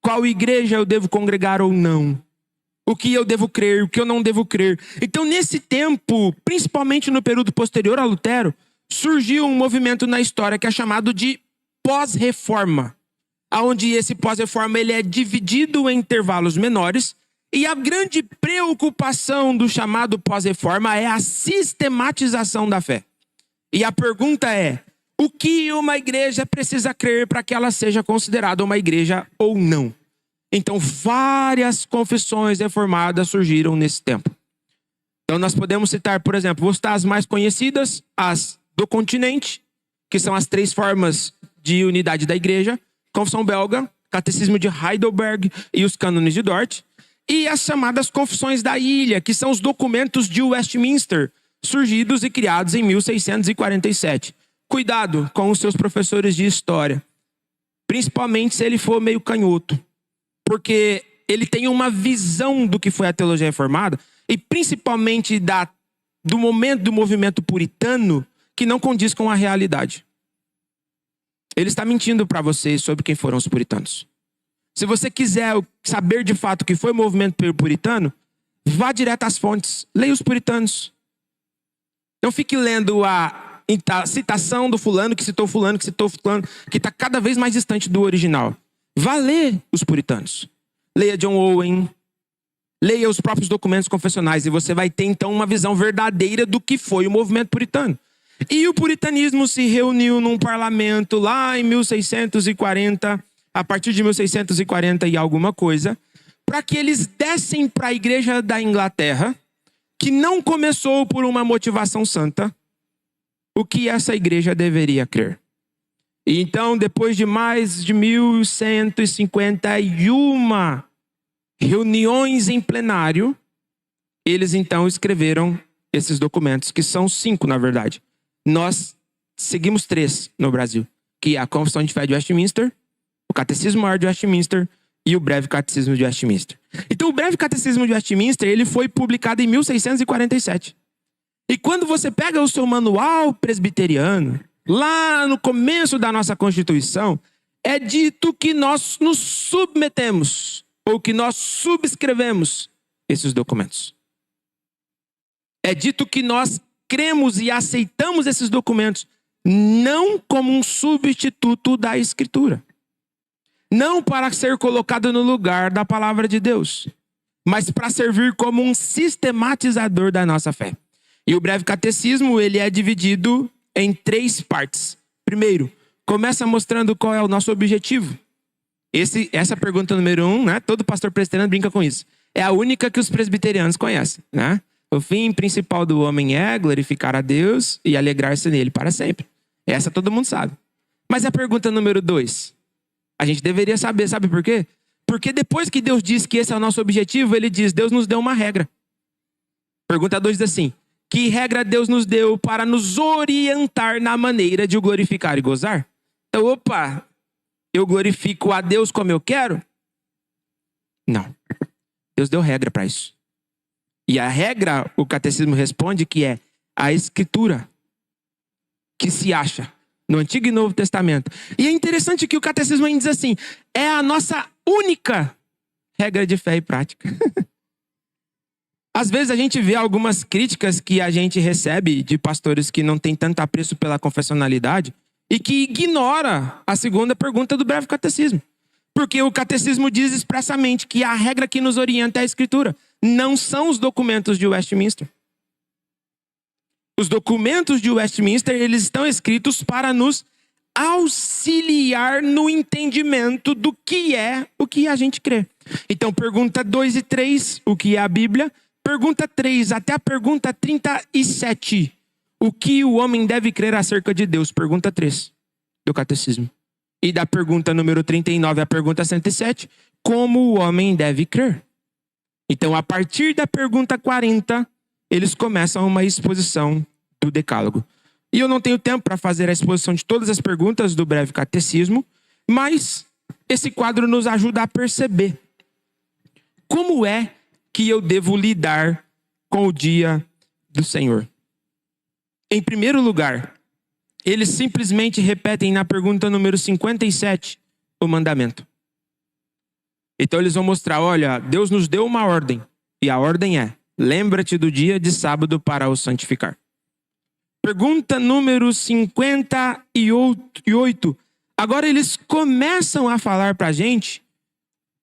Qual igreja eu devo congregar ou não? O que eu devo crer, o que eu não devo crer? Então, nesse tempo, principalmente no período posterior a Lutero, surgiu um movimento na história que é chamado de pós-reforma. Onde esse pós-reforma ele é dividido em intervalos menores, e a grande preocupação do chamado pós-reforma é a sistematização da fé. E a pergunta é: o que uma igreja precisa crer para que ela seja considerada uma igreja ou não? Então, várias confissões reformadas surgiram nesse tempo. Então, nós podemos citar, por exemplo, vou citar as mais conhecidas, as do continente, que são as 3 formas de unidade da igreja: Confissão Belga, Catecismo de Heidelberg e os Cânones de Dort. E as chamadas Confissões da Ilha, que são os documentos de Westminster, surgidos e criados em 1647. Cuidado com os seus professores de história. principalmente se ele for meio canhoto, porque ele tem uma visão do que foi a teologia reformada, e principalmente do momento do movimento puritano, que não condiz com a realidade. Ele está mentindo para você sobre quem foram os puritanos. Se você quiser saber de fato o que foi o movimento puritano, vá direto às fontes, leia os puritanos. Não fique lendo a citação do fulano, que citou fulano, que está cada vez mais distante do original. Vá ler os puritanos. Leia John Owen, leia os próprios documentos confessionais, e você vai ter então uma visão verdadeira do que foi o movimento puritano. E o puritanismo se reuniu num parlamento lá em 1640, a partir de 1640 e alguma coisa, para que eles dessem para a igreja da Inglaterra, que não começou por uma motivação santa, o que essa igreja deveria crer. E então, depois de mais de 1151 reuniões em plenário, eles então escreveram esses documentos, que são 5 na verdade. Nós seguimos 3 no Brasil, que é a Confissão de Fé de Westminster, o Catecismo Maior de Westminster e o Breve Catecismo de Westminster. Então o Breve Catecismo de Westminster, ele foi publicado em 1647. E quando você pega o seu manual presbiteriano, lá no começo da nossa Constituição, é dito que nós nos submetemos, ou que nós subscrevemos esses documentos. É dito que nós cremos e aceitamos esses documentos não como um substituto da Escritura, não para ser colocado no lugar da palavra de Deus, mas para servir como um sistematizador da nossa fé. E o Breve Catecismo, ele é dividido em 3 partes. Primeiro, começa mostrando qual é o nosso objetivo. Essa pergunta número 1, né? Todo pastor presbiteriano brinca com isso. É a única que os presbiterianos conhecem, né? O fim principal do homem é glorificar a Deus e alegrar-se nele para sempre. Essa todo mundo sabe. Mas a pergunta número 2, a gente deveria saber, sabe por quê? Porque depois que Deus diz que esse é o nosso objetivo, ele diz, Deus nos deu uma regra. Pergunta 2 diz assim, que regra Deus nos deu para nos orientar na maneira de o glorificar e gozar? Então, opa, eu glorifico a Deus como eu quero? Não. Deus deu regra para isso. E a regra, o catecismo responde que é a Escritura que se acha no Antigo e Novo Testamento. E é interessante que o catecismo ainda diz assim, é a nossa única regra de fé e prática. Às vezes a gente vê algumas críticas que a gente recebe de pastores que não têm tanto apreço pela confessionalidade e que ignora a segunda pergunta do Breve Catecismo. Porque o catecismo diz expressamente que a regra que nos orienta é a Escritura. Não são os documentos de Westminster. Os documentos de Westminster, eles estão escritos para nos auxiliar no entendimento do que é o que a gente crê. Então, pergunta 2 e 3, o que é a Bíblia? Pergunta 3 até a pergunta 37, o que o homem deve crer acerca de Deus? Pergunta 3 do catecismo. E da pergunta número 39 à pergunta 107, como o homem deve crer? Então, a partir da pergunta 40, eles começam uma exposição do Decálogo. E eu não tenho tempo para fazer a exposição de todas as perguntas do Breve Catecismo, mas esse quadro nos ajuda a perceber como é que eu devo lidar com o dia do Senhor. Em primeiro lugar, eles simplesmente repetem na pergunta número 57 o mandamento. Então eles vão mostrar, olha, Deus nos deu uma ordem. E a ordem é, lembra-te do dia de sábado para o santificar. Pergunta número 58. Agora eles começam a falar para a gente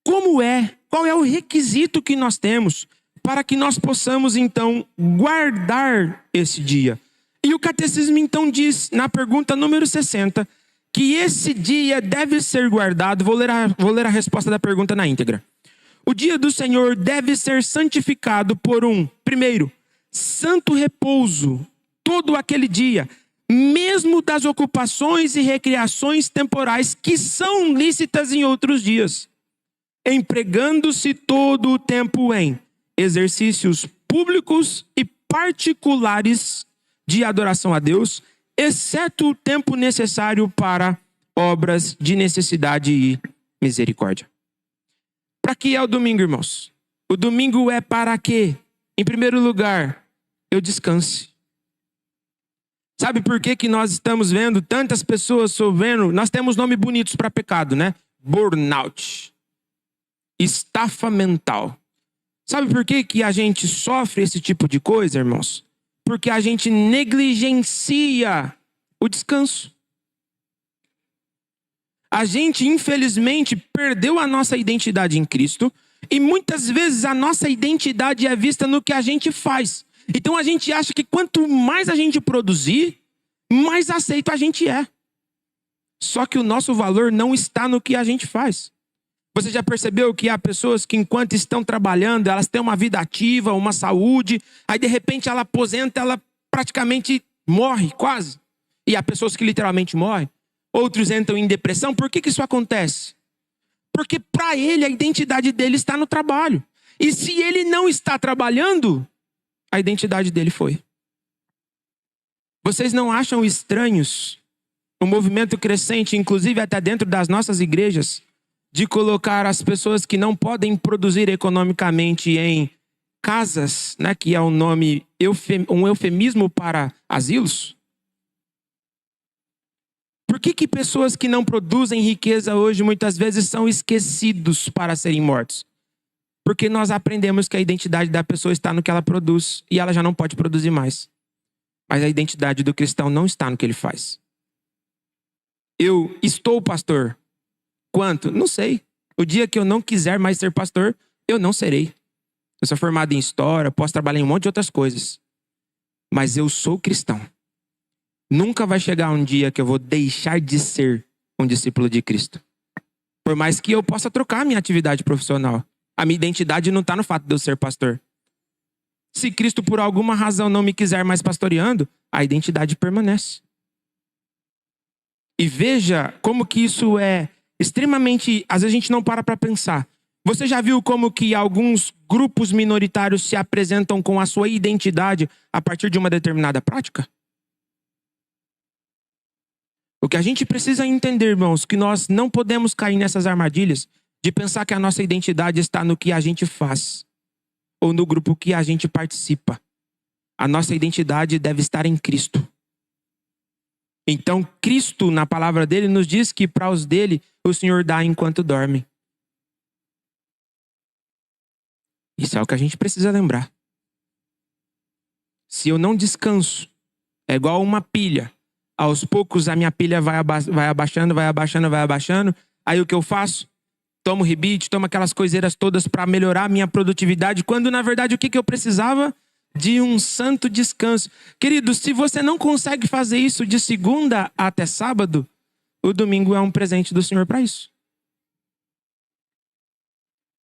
qual é o requisito que nós temos para que nós possamos então guardar esse dia. E o catecismo então diz, na pergunta número 60, que esse dia deve ser guardado. Vou ler a resposta da pergunta na íntegra. O dia do Senhor deve ser santificado por primeiro, santo repouso, todo aquele dia, mesmo das ocupações e recreações temporais que são lícitas em outros dias, empregando-se todo o tempo em exercícios públicos e particulares de adoração a Deus, exceto o tempo necessário para obras de necessidade e misericórdia. Para que é o domingo, irmãos? O domingo é para que, em primeiro lugar, eu descanse. Sabe por que nós estamos vendo tantas pessoas sofrendo? Nós temos nomes bonitos para pecado, né? Burnout. Estafa mental. Sabe por que a gente sofre esse tipo de coisa, irmãos? Porque a gente negligencia o descanso. A gente, infelizmente, perdeu a nossa identidade em Cristo e muitas vezes a nossa identidade é vista no que a gente faz. Então a gente acha que quanto mais a gente produzir, mais aceito a gente é. Só que o nosso valor não está no que a gente faz. Você já percebeu que há pessoas que enquanto estão trabalhando, elas têm uma vida ativa, uma saúde, aí de repente ela aposenta, ela praticamente morre, quase. E há pessoas que literalmente morrem. Outros entram em depressão. Por que isso acontece? Porque para ele a identidade dele está no trabalho. E se ele não está trabalhando, a identidade dele foi. Vocês não acham estranhos o movimento crescente, inclusive até dentro das nossas igrejas, de colocar as pessoas que não podem produzir economicamente em casas, né, que é um nome, um eufemismo para asilos? Por que pessoas que não produzem riqueza hoje muitas vezes são esquecidos para serem mortos? Porque nós aprendemos que a identidade da pessoa está no que ela produz e ela já não pode produzir mais. Mas a identidade do cristão não está no que ele faz. Eu estou pastor. Quanto? Não sei. O dia que eu não quiser mais ser pastor, eu não serei. Eu sou formado em história, posso trabalhar em um monte de outras coisas. Mas eu sou cristão. Nunca vai chegar um dia que eu vou deixar de ser um discípulo de Cristo. Por mais que eu possa trocar a minha atividade profissional. A minha identidade não está no fato de eu ser pastor. Se Cristo por alguma razão não me quiser mais pastoreando, a identidade permanece. E veja como que isso é extremamente... Às vezes a gente não para pensar. Você já viu como que alguns grupos minoritários se apresentam com a sua identidade a partir de uma determinada prática? O que a gente precisa entender, irmãos, que nós não podemos cair nessas armadilhas de pensar que a nossa identidade está no que a gente faz ou no grupo que a gente participa. A nossa identidade deve estar em Cristo. Então, Cristo, na palavra dele, nos diz que para os dele, o Senhor dá enquanto dorme. Isso é o que a gente precisa lembrar. Se eu não descanso, é igual uma pilha. Aos poucos a minha pilha vai abaixando. Aí o que eu faço? Tomo rebite, tomo aquelas coiseiras todas para melhorar a minha produtividade. Quando na verdade o que eu precisava? De um santo descanso. Querido, se você não consegue fazer isso de segunda até sábado, o domingo é um presente do Senhor para isso.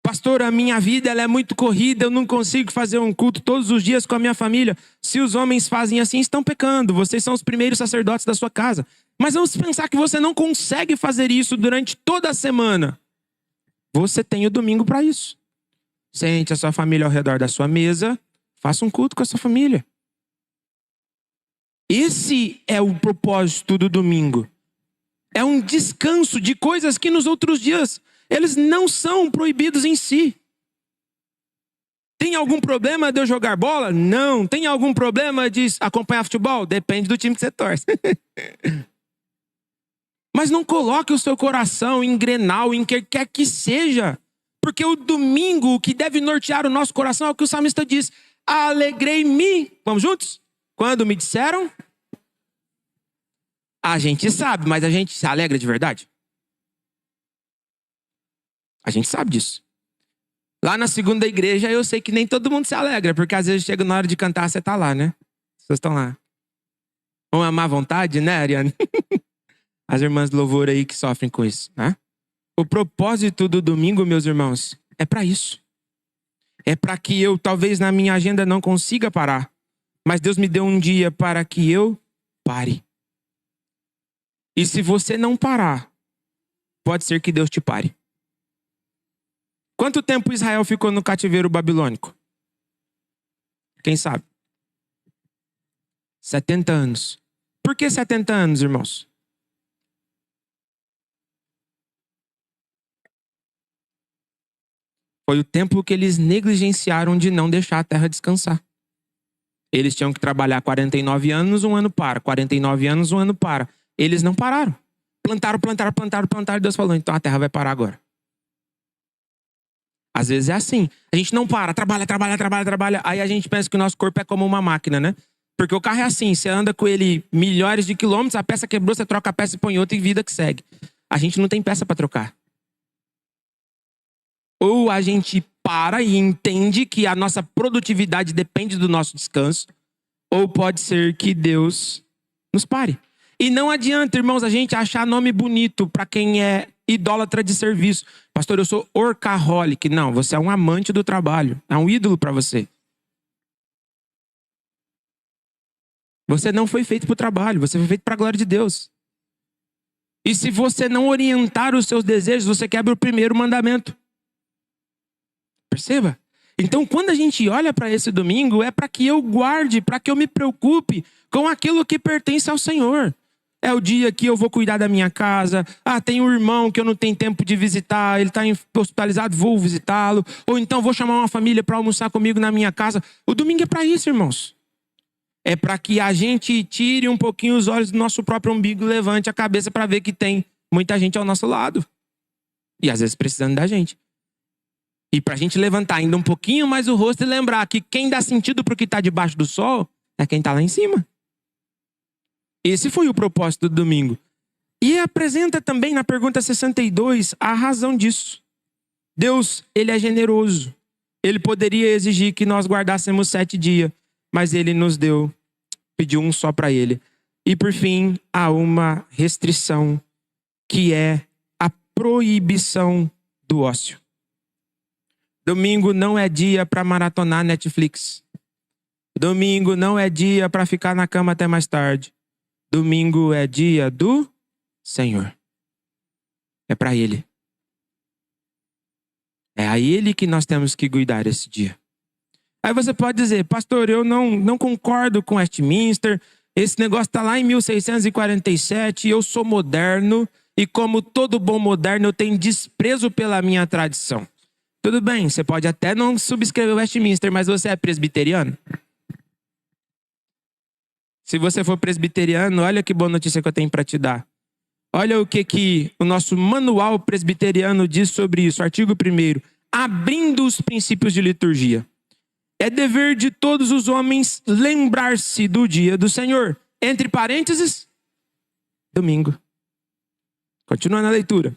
Pastor, a minha vida ela é muito corrida, eu não consigo fazer um culto todos os dias com a minha família. Se os homens fazem assim, estão pecando. Vocês são os primeiros sacerdotes da sua casa. Mas vamos pensar que você não consegue fazer isso durante toda a semana. Você tem o domingo para isso. Sente a sua família ao redor da sua mesa, faça um culto com a sua família. Esse é o propósito do domingo. É um descanso de coisas que nos outros dias eles não são proibidos em si. Tem algum problema de eu jogar bola? Não. Tem algum problema de acompanhar futebol? Depende do time que você torce. Mas não coloque o seu coração em Grenal, em que quer que seja. Porque o domingo, o que deve nortear o nosso coração é o que o salmista diz. Alegrei-me. Vamos juntos? Quando me disseram? A gente sabe, mas a gente se alegra de verdade? A gente sabe disso. Lá na segunda igreja, eu sei que nem todo mundo se alegra, porque às vezes chega na hora de cantar, você tá lá, né? Vocês estão lá. Uma má vontade, né, Ariane? As irmãs de louvor aí que sofrem com isso, né? O propósito do domingo, meus irmãos, é para isso. É para que eu, talvez na minha agenda, não consiga parar. Mas Deus me deu um dia para que eu pare. E se você não parar, pode ser que Deus te pare. Quanto tempo Israel ficou no cativeiro babilônico? Quem sabe? 70 anos. Por que 70 anos, irmãos? Foi o tempo que eles negligenciaram de não deixar a terra descansar. Eles tinham que trabalhar 49 anos, um ano para. 49 anos, um ano para. Eles não pararam. Plantaram. E Deus falou, então a terra vai parar agora. Às vezes é assim. A gente não para, trabalha. Aí a gente pensa que o nosso corpo é como uma máquina, né? Porque o carro é assim, você anda com ele milhares de quilômetros, a peça quebrou, você troca a peça e põe outra e vida que segue. A gente não tem peça para trocar. Ou a gente para e entende que a nossa produtividade depende do nosso descanso, ou pode ser que Deus nos pare. E não adianta, irmãos, a gente achar nome bonito para quem é idólatra de serviço. Pastor, eu sou workaholic. Não, você é um amante do trabalho. É um ídolo para você. Você não foi feito para o trabalho, você foi feito para a glória de Deus. E se você não orientar os seus desejos, você quebra o primeiro mandamento. Perceba? Então, quando a gente olha para esse domingo, é para que eu guarde, para que eu me preocupe com aquilo que pertence ao Senhor. É o dia que eu vou cuidar da minha casa. Ah, tem um irmão que eu não tenho tempo de visitar, ele está hospitalizado, vou visitá-lo. Ou então vou chamar uma família para almoçar comigo na minha casa. O domingo é para isso, irmãos. É para que a gente tire um pouquinho os olhos do nosso próprio umbigo, levante a cabeça para ver que tem muita gente ao nosso lado. E às vezes precisando da gente. E para a gente levantar ainda um pouquinho mais o rosto e lembrar que quem dá sentido para o que está debaixo do sol é quem está lá em cima. Esse foi o propósito do domingo. E apresenta também na pergunta 62 a razão disso. Deus, ele é generoso. Ele poderia exigir que nós guardássemos 7 dias. Mas ele nos pediu um só para ele. E por fim, há uma restrição, que é a proibição do ócio. Domingo não é dia para maratonar Netflix. Domingo não é dia para ficar na cama até mais tarde. Domingo é dia do Senhor. É para Ele. É a Ele que nós temos que cuidar esse dia. Aí você pode dizer, pastor, eu não concordo com Westminster, esse negócio está lá em 1647, eu sou moderno, e como todo bom moderno, eu tenho desprezo pela minha tradição. Tudo bem, você pode até não subscrever o Westminster, mas você é presbiteriano? Se você for presbiteriano, olha que boa notícia que eu tenho para te dar. Olha o que o nosso manual presbiteriano diz sobre isso, artigo 1º, abrindo os princípios de liturgia. É dever de todos os homens lembrar-se do dia do Senhor. Entre parênteses, domingo. Continuando a leitura.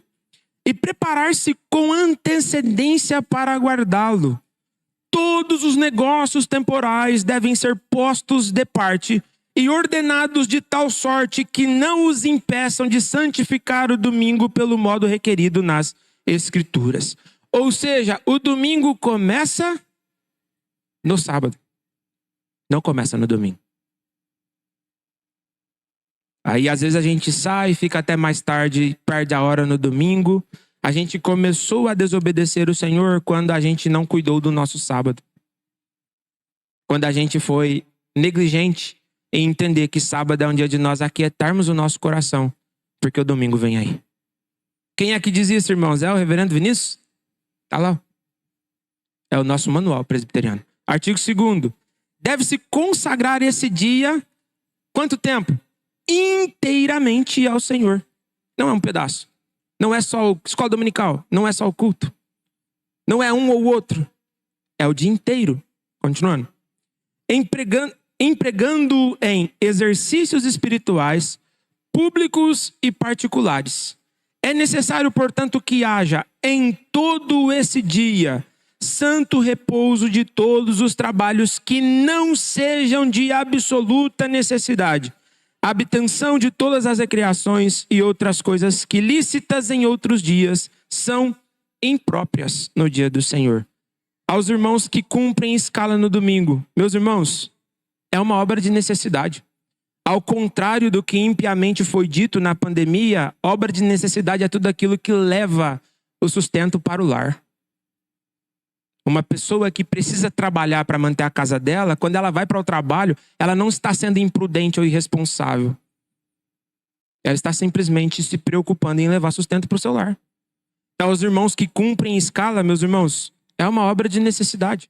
E preparar-se com antecedência para aguardá-lo. Todos os negócios temporais devem ser postos de parte e ordenados de tal sorte que não os impeçam de santificar o domingo pelo modo requerido nas Escrituras. Ou seja, o domingo começa no sábado. Não começa no domingo. Aí às vezes a gente sai, fica até mais tarde, perde a hora no domingo. A gente começou a desobedecer o Senhor quando a gente não cuidou do nosso sábado. Quando a gente foi negligente em entender que sábado é um dia de nós aquietarmos o nosso coração, porque o domingo vem aí. Quem é que diz isso, irmãos? É o reverendo Vinícius? Tá lá. É o nosso manual presbiteriano. Artigo 2º. Deve-se consagrar esse dia, quanto tempo? Inteiramente ao Senhor. Não é um pedaço. Não é só a escola dominical. Não é só o culto. Não é um ou outro. É o dia inteiro. Continuando. Empregando em exercícios espirituais, públicos e particulares. É necessário, portanto, que haja em todo esse dia santo repouso de todos os trabalhos que não sejam de absoluta necessidade, habitação de todas as recreações e outras coisas que lícitas em outros dias são impróprias no dia do Senhor. Aos irmãos que cumprem escala no domingo, meus irmãos, é uma obra de necessidade. Ao contrário do que impiamente foi dito na pandemia, obra de necessidade é tudo aquilo que leva o sustento para o lar. Uma pessoa que precisa trabalhar para manter a casa dela, quando ela vai para o trabalho, ela não está sendo imprudente ou irresponsável. Ela está simplesmente se preocupando em levar sustento para o seu lar. Então, os irmãos que cumprem escala, meus irmãos, É uma obra de necessidade.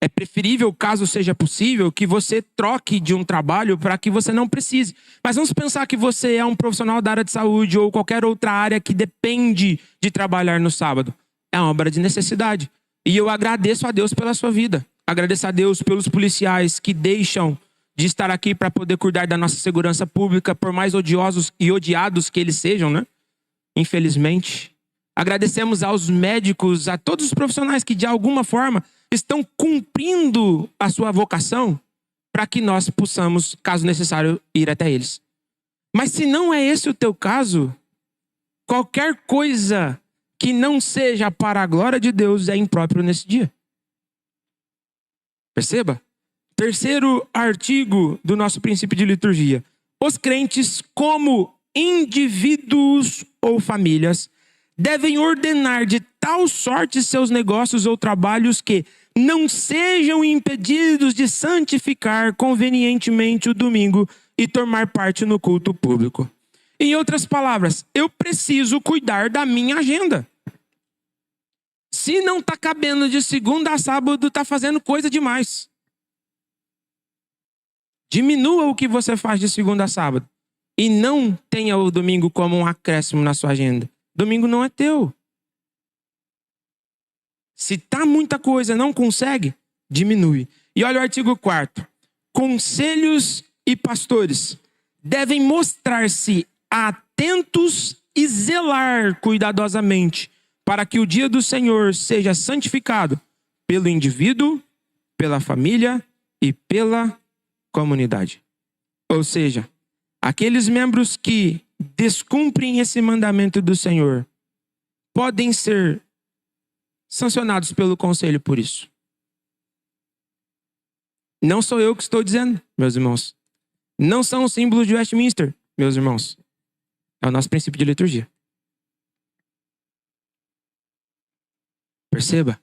É preferível, caso seja possível, que você troque de um trabalho para que você não precise. Mas vamos pensar que você é um profissional da área de saúde ou qualquer outra área que depende de trabalhar no sábado. É uma obra de necessidade. E eu agradeço a Deus pela sua vida. Agradeço a Deus pelos policiais que deixam de estar aqui para poder cuidar da nossa segurança pública, por mais odiosos e odiados que eles sejam, né? Infelizmente. Agradecemos aos médicos, a todos os profissionais que de alguma forma estão cumprindo a sua vocação para que nós possamos, caso necessário, ir até eles. Mas se não é esse o teu caso, qualquer coisa que não seja para a glória de Deus é impróprio nesse dia. Perceba? Terceiro artigo do nosso princípio de liturgia. Os crentes, como indivíduos ou famílias, devem ordenar de tal sorte seus negócios ou trabalhos que não sejam impedidos de santificar convenientemente o domingo e tomar parte no culto público. Em outras palavras, eu preciso cuidar da minha agenda. Se não está cabendo de segunda a sábado, está fazendo coisa demais. Diminua o que você faz de segunda a sábado. E não tenha o domingo como um acréscimo na sua agenda. Domingo não é teu. Se tá muita coisa, não consegue, diminui. E olha o artigo 4º. Conselhos e pastores devem mostrar-se atentos e zelar cuidadosamente para que o dia do Senhor seja santificado pelo indivíduo, pela família e pela comunidade. Ou seja, aqueles membros que descumprem esse mandamento do Senhor podem ser sancionados pelo conselho por isso. Não sou eu que estou dizendo, meus irmãos. Não são os símbolos de Westminster, meus irmãos. É o nosso princípio de liturgia. Perceba?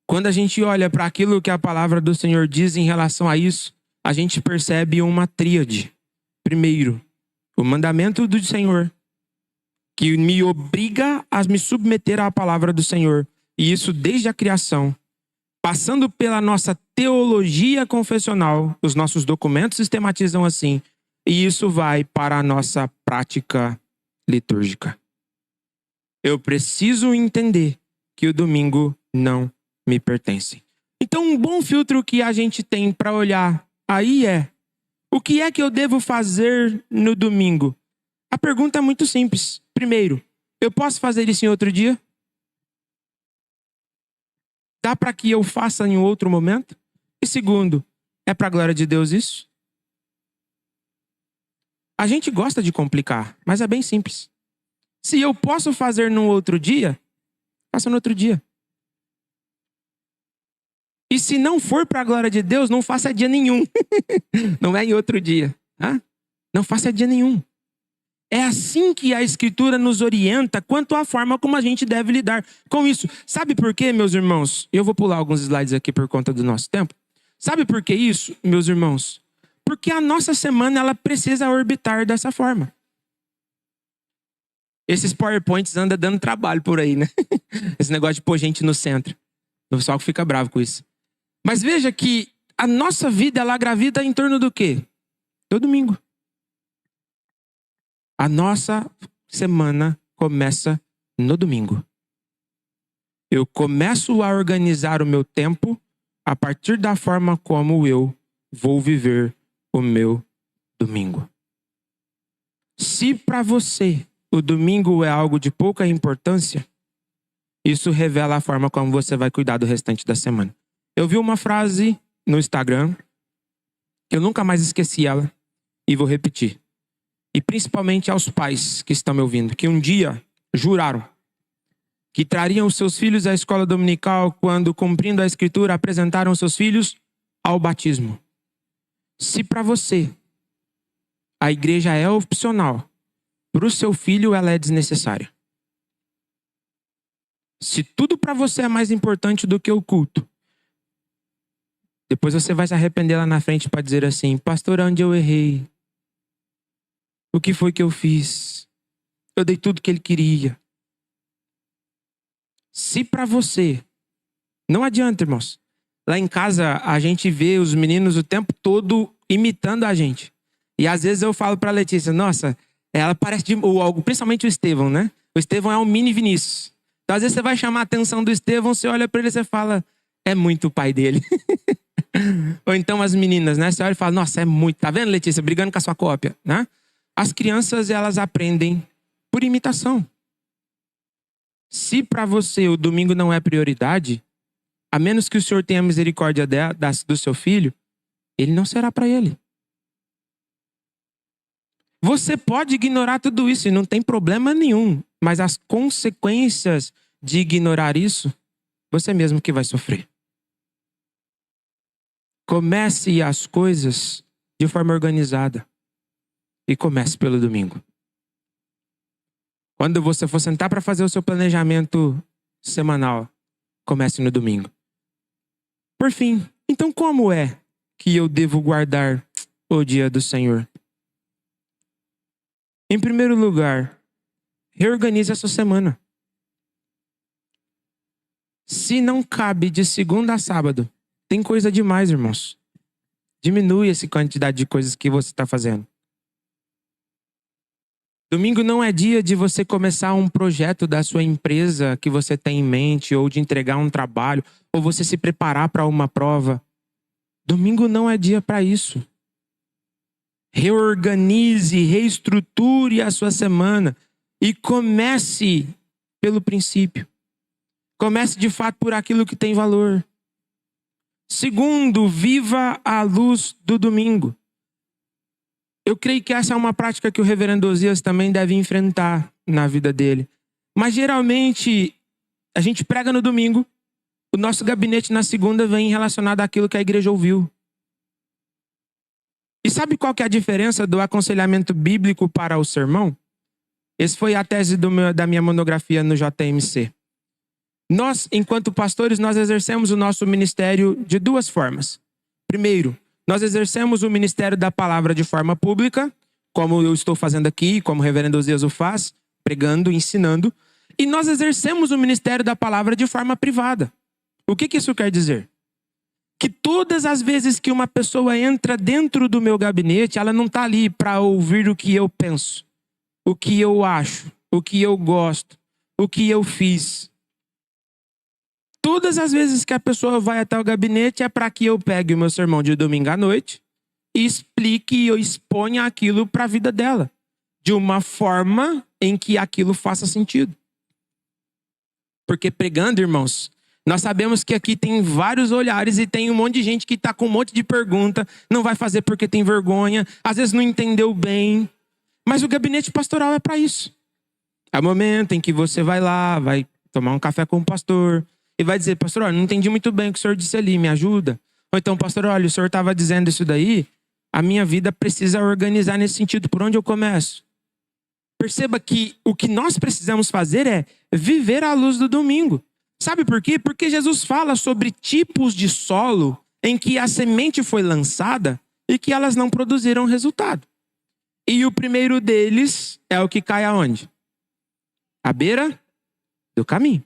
Quando a gente olha para aquilo que a palavra do Senhor diz em relação a isso, a gente percebe uma tríade. Primeiro, o mandamento do Senhor, que me obriga a me submeter à palavra do Senhor. E isso desde a criação. Passando pela nossa teologia confessional, os nossos documentos sistematizam assim. E isso vai para a nossa prática litúrgica. Eu preciso entender que o domingo não me pertence. Então, um bom filtro que a gente tem para olhar aí é: o que é que eu devo fazer no domingo? A pergunta é muito simples. Primeiro, eu posso fazer isso em outro dia? Dá para que eu faça em outro momento? E segundo, é para a glória de Deus isso? A gente gosta de complicar, mas é bem simples. Se eu posso fazer num outro dia, faça no outro dia. E se não for para a glória de Deus, não faça dia nenhum. Não é em outro dia. Tá? Não faça dia nenhum. É assim que a Escritura nos orienta quanto à forma como a gente deve lidar com isso. Sabe por quê, meus irmãos? Eu vou pular alguns slides aqui por conta do nosso tempo. Sabe por que isso, meus irmãos? Porque a nossa semana ela precisa orbitar dessa forma. Esses PowerPoints andam dando trabalho por aí, né? Esse negócio de pôr gente no centro. O pessoal fica bravo com isso. Mas veja que a nossa vida ela gravita em torno do quê? Do domingo. A nossa semana começa no domingo. Eu começo a organizar o meu tempo a partir da forma como eu vou viver o meu domingo. Se para você o domingo é algo de pouca importância, isso revela a forma como você vai cuidar do restante da semana. Eu vi uma frase no Instagram, que eu nunca mais esqueci ela, e vou repetir. E principalmente aos pais que estão me ouvindo, que um dia juraram que trariam os seus filhos à escola dominical quando, cumprindo a Escritura, apresentaram seus filhos ao batismo. Se para você a igreja é opcional, para o seu filho ela é desnecessária. Se tudo para você é mais importante do que o culto, depois você vai se arrepender lá na frente para dizer assim: pastor, onde eu errei? O que foi que eu fiz? Eu dei tudo que ele queria. Se para você, não adianta, irmãos. Lá em casa, a gente vê os meninos o tempo todo imitando a gente. E às vezes eu falo pra Letícia, nossa, ela parece principalmente o Estevão, né? O Estevão é um mini Vinícius. Então às vezes você vai chamar a atenção do Estevão, você olha pra ele e você fala, é muito o pai dele. Ou então as meninas, né? Você olha e fala, nossa, é muito. Tá vendo, Letícia? Brigando com a sua cópia, né? As crianças, elas aprendem por imitação. Se para você o domingo não é prioridade, a menos que o Senhor tenha misericórdia do seu filho, ele não será para ele. Você pode ignorar tudo isso e não tem problema nenhum, mas as consequências de ignorar isso, você mesmo que vai sofrer. Comece as coisas de forma organizada e comece pelo domingo. Quando você for sentar para fazer o seu planejamento semanal, comece no domingo. Por fim, então como é que eu devo guardar o dia do Senhor? Em primeiro lugar, reorganize a sua semana. Se não cabe de segunda a sábado, tem coisa demais, irmãos. Diminui essa quantidade de coisas que você está fazendo. Domingo não é dia de você começar um projeto da sua empresa que você tem em mente, ou de entregar um trabalho, ou você se preparar para uma prova. Domingo não é dia para isso. Reorganize, reestruture a sua semana e comece pelo princípio. Comece de fato por aquilo que tem valor. Segundo, viva à luz do domingo. Eu creio que essa é uma prática que o reverendo Osias também deve enfrentar na vida dele. Mas geralmente a gente prega no domingo, o nosso gabinete na segunda vem relacionado àquilo que a igreja ouviu. E sabe qual que é a diferença do aconselhamento bíblico para o sermão? Essa foi a tese da minha monografia no JMC. Nós, enquanto pastores, nós exercemos o nosso ministério de duas formas. Primeiro, nós exercemos o ministério da palavra de forma pública, como eu estou fazendo aqui, como o reverendo Osias o faz, pregando, ensinando. E nós exercemos o ministério da palavra de forma privada. O que isso quer dizer? Que todas as vezes que uma pessoa entra dentro do meu gabinete, ela não está ali para ouvir o que eu penso, o que eu acho, o que eu gosto, o que eu fiz. Todas as vezes que a pessoa vai até o gabinete é para que eu pegue o meu sermão de domingo à noite e explique e eu exponha aquilo para a vida dela, de uma forma em que aquilo faça sentido. Porque pregando, irmãos, nós sabemos que aqui tem vários olhares e tem um monte de gente que está com um monte de pergunta, não vai fazer porque tem vergonha, às vezes não entendeu bem. Mas o gabinete pastoral é para isso. É o momento em que você vai lá, vai tomar um café com o pastor e vai dizer, pastor, olha, não entendi muito bem o que o senhor disse ali, me ajuda. Ou então, pastor, olha, o senhor estava dizendo isso daí, a minha vida precisa organizar nesse sentido, por onde eu começo? Perceba que o que nós precisamos fazer é viver à luz do domingo. Sabe por quê? Porque Jesus fala sobre tipos de solo em que a semente foi lançada e que elas não produziram resultado. E o primeiro deles é o que cai aonde? À beira do caminho.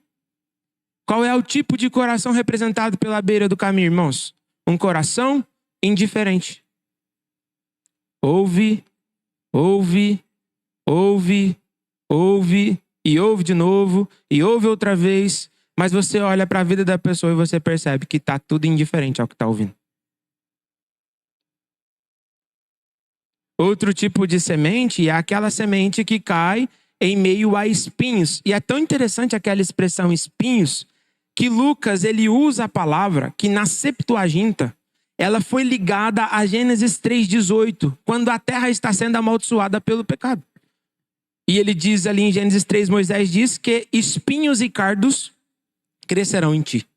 Qual é o tipo de coração representado pela beira do caminho, irmãos? Um coração indiferente. Ouve, ouve, ouve, ouve e ouve de novo e ouve outra vez. Mas você olha para a vida da pessoa e você percebe que está tudo indiferente ao que está ouvindo. Outro tipo de semente é aquela semente que cai em meio a espinhos. E é tão interessante aquela expressão espinhos, que Lucas ele usa a palavra que na Septuaginta, ela foi ligada a Gênesis 3,18, quando a terra está sendo amaldiçoada pelo pecado. E ele diz ali em Gênesis 3, Moisés diz que espinhos e cardos crescerão em ti.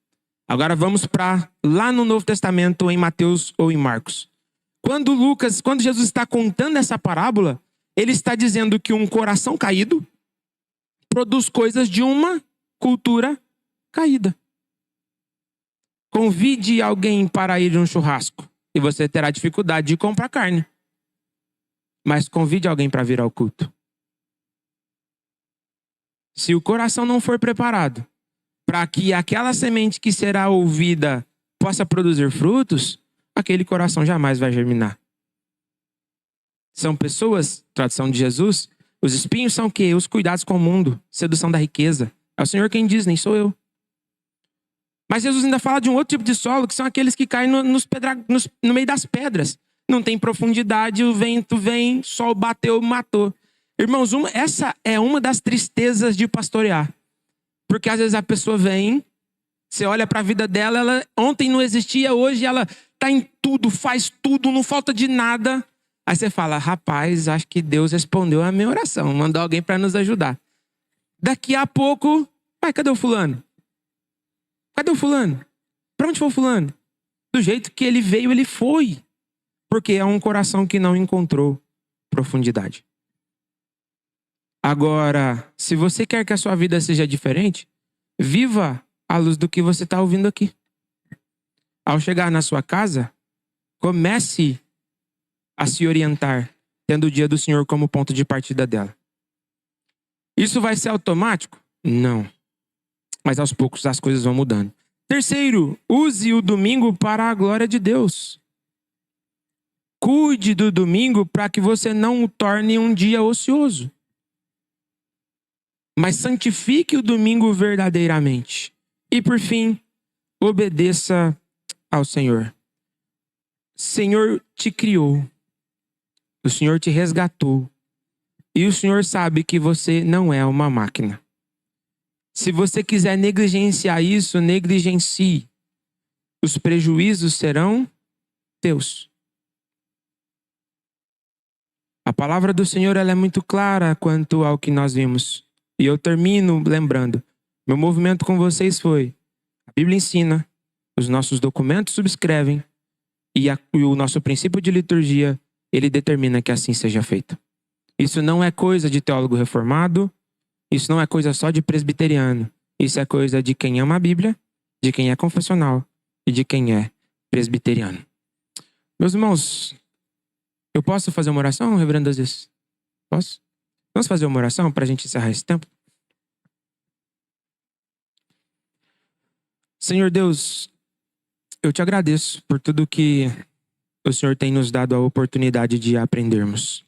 Agora vamos para lá no Novo Testamento, em Mateus ou em Marcos. Quando Jesus está contando essa parábola, ele está dizendo que um coração caído produz coisas de uma cultura caída. Convide alguém para ir a um churrasco e você terá dificuldade de comprar carne. Mas convide alguém para vir ao culto. Se o coração não for preparado, para que aquela semente que será ouvida possa produzir frutos, aquele coração jamais vai germinar. São pessoas, tradição de Jesus, os espinhos são o quê? Os cuidados com o mundo, sedução da riqueza. É o Senhor quem diz, nem sou eu. Mas Jesus ainda fala de um outro tipo de solo, que são aqueles que caem no meio das pedras. Não tem profundidade, o vento vem, sol bateu, matou. Irmãos, essa é uma das tristezas de pastorear. Porque às vezes a pessoa vem, você olha para a vida dela, ela ontem não existia, hoje ela está em tudo, faz tudo, não falta de nada. Aí você fala, rapaz, acho que Deus respondeu a minha oração, mandou alguém para nos ajudar. Daqui a pouco, cadê o fulano? Cadê o fulano? Para onde foi o fulano? Do jeito que ele veio, ele foi. Porque é um coração que não encontrou profundidade. Agora, se você quer que a sua vida seja diferente, viva à luz do que você está ouvindo aqui. Ao chegar na sua casa, comece a se orientar, tendo o dia do Senhor como ponto de partida dela. Isso vai ser automático? Não. Mas aos poucos as coisas vão mudando. Terceiro, use o domingo para a glória de Deus. Cuide do domingo para que você não o torne um dia ocioso. Mas santifique o domingo verdadeiramente. E por fim, obedeça ao Senhor. O Senhor te criou. O Senhor te resgatou. E o Senhor sabe que você não é uma máquina. Se você quiser negligenciar isso, negligencie. Os prejuízos serão teus. A palavra do Senhor ela é muito clara quanto ao que nós vimos. E eu termino lembrando. Meu movimento com vocês foi: a Bíblia ensina, os nossos documentos subscrevem e o nosso princípio de liturgia, ele determina que assim seja feito. Isso não é coisa de teólogo reformado, isso não é coisa só de presbiteriano. Isso é coisa de quem ama a Bíblia, de quem é confessional e de quem é presbiteriano. Meus irmãos, eu posso fazer uma oração, reverendo Aziz? Posso? Vamos fazer uma oração para a gente encerrar esse tempo? Senhor Deus, eu te agradeço por tudo que o Senhor tem nos dado a oportunidade de aprendermos.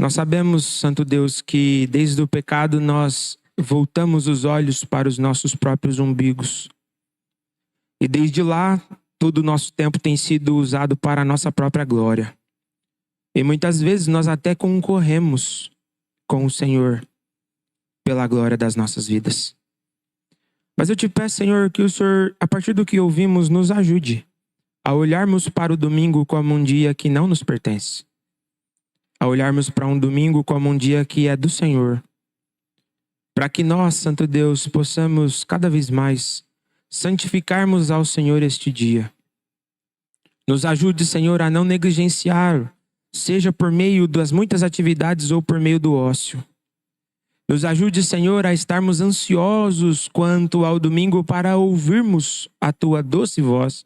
Nós sabemos, Santo Deus, que desde o pecado nós voltamos os olhos para os nossos próprios umbigos. E desde lá, todo o nosso tempo tem sido usado para a nossa própria glória. E muitas vezes nós até concorremos com o Senhor pela glória das nossas vidas. Mas eu te peço, Senhor, que o Senhor, a partir do que ouvimos, nos ajude a olharmos para o domingo como um dia que não nos pertence. A olharmos para um domingo como um dia que é do Senhor. Para que nós, Santo Deus, possamos cada vez mais santificarmos ao Senhor este dia. Nos ajude, Senhor, a não negligenciar, seja por meio das muitas atividades ou por meio do ócio. Nos ajude, Senhor, a estarmos ansiosos quanto ao domingo para ouvirmos a Tua doce voz,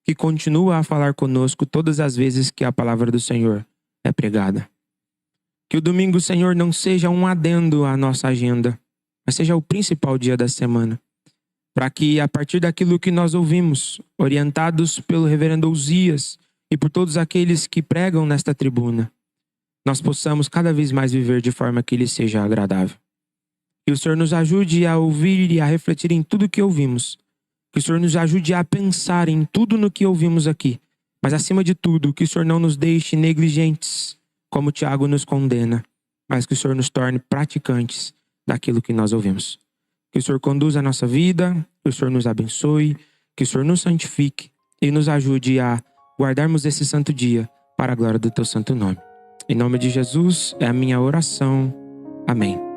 que continua a falar conosco todas as vezes que a palavra do Senhor é pregada. Que o domingo, Senhor, não seja um adendo à nossa agenda, mas seja o principal dia da semana. Para que, a partir daquilo que nós ouvimos, orientados pelo reverendo Uzias e por todos aqueles que pregam nesta tribuna, nós possamos cada vez mais viver de forma que lhe seja agradável. Que o Senhor nos ajude a ouvir e a refletir em tudo que ouvimos. Que o Senhor nos ajude a pensar em tudo no que ouvimos aqui. Mas, acima de tudo, que o Senhor não nos deixe negligentes, como Tiago nos condena, mas que o Senhor nos torne praticantes daquilo que nós ouvimos. Que o Senhor conduza a nossa vida, que o Senhor nos abençoe, que o Senhor nos santifique e nos ajude a guardarmos esse santo dia para a glória do Teu santo nome. Em nome de Jesus é a minha oração. Amém.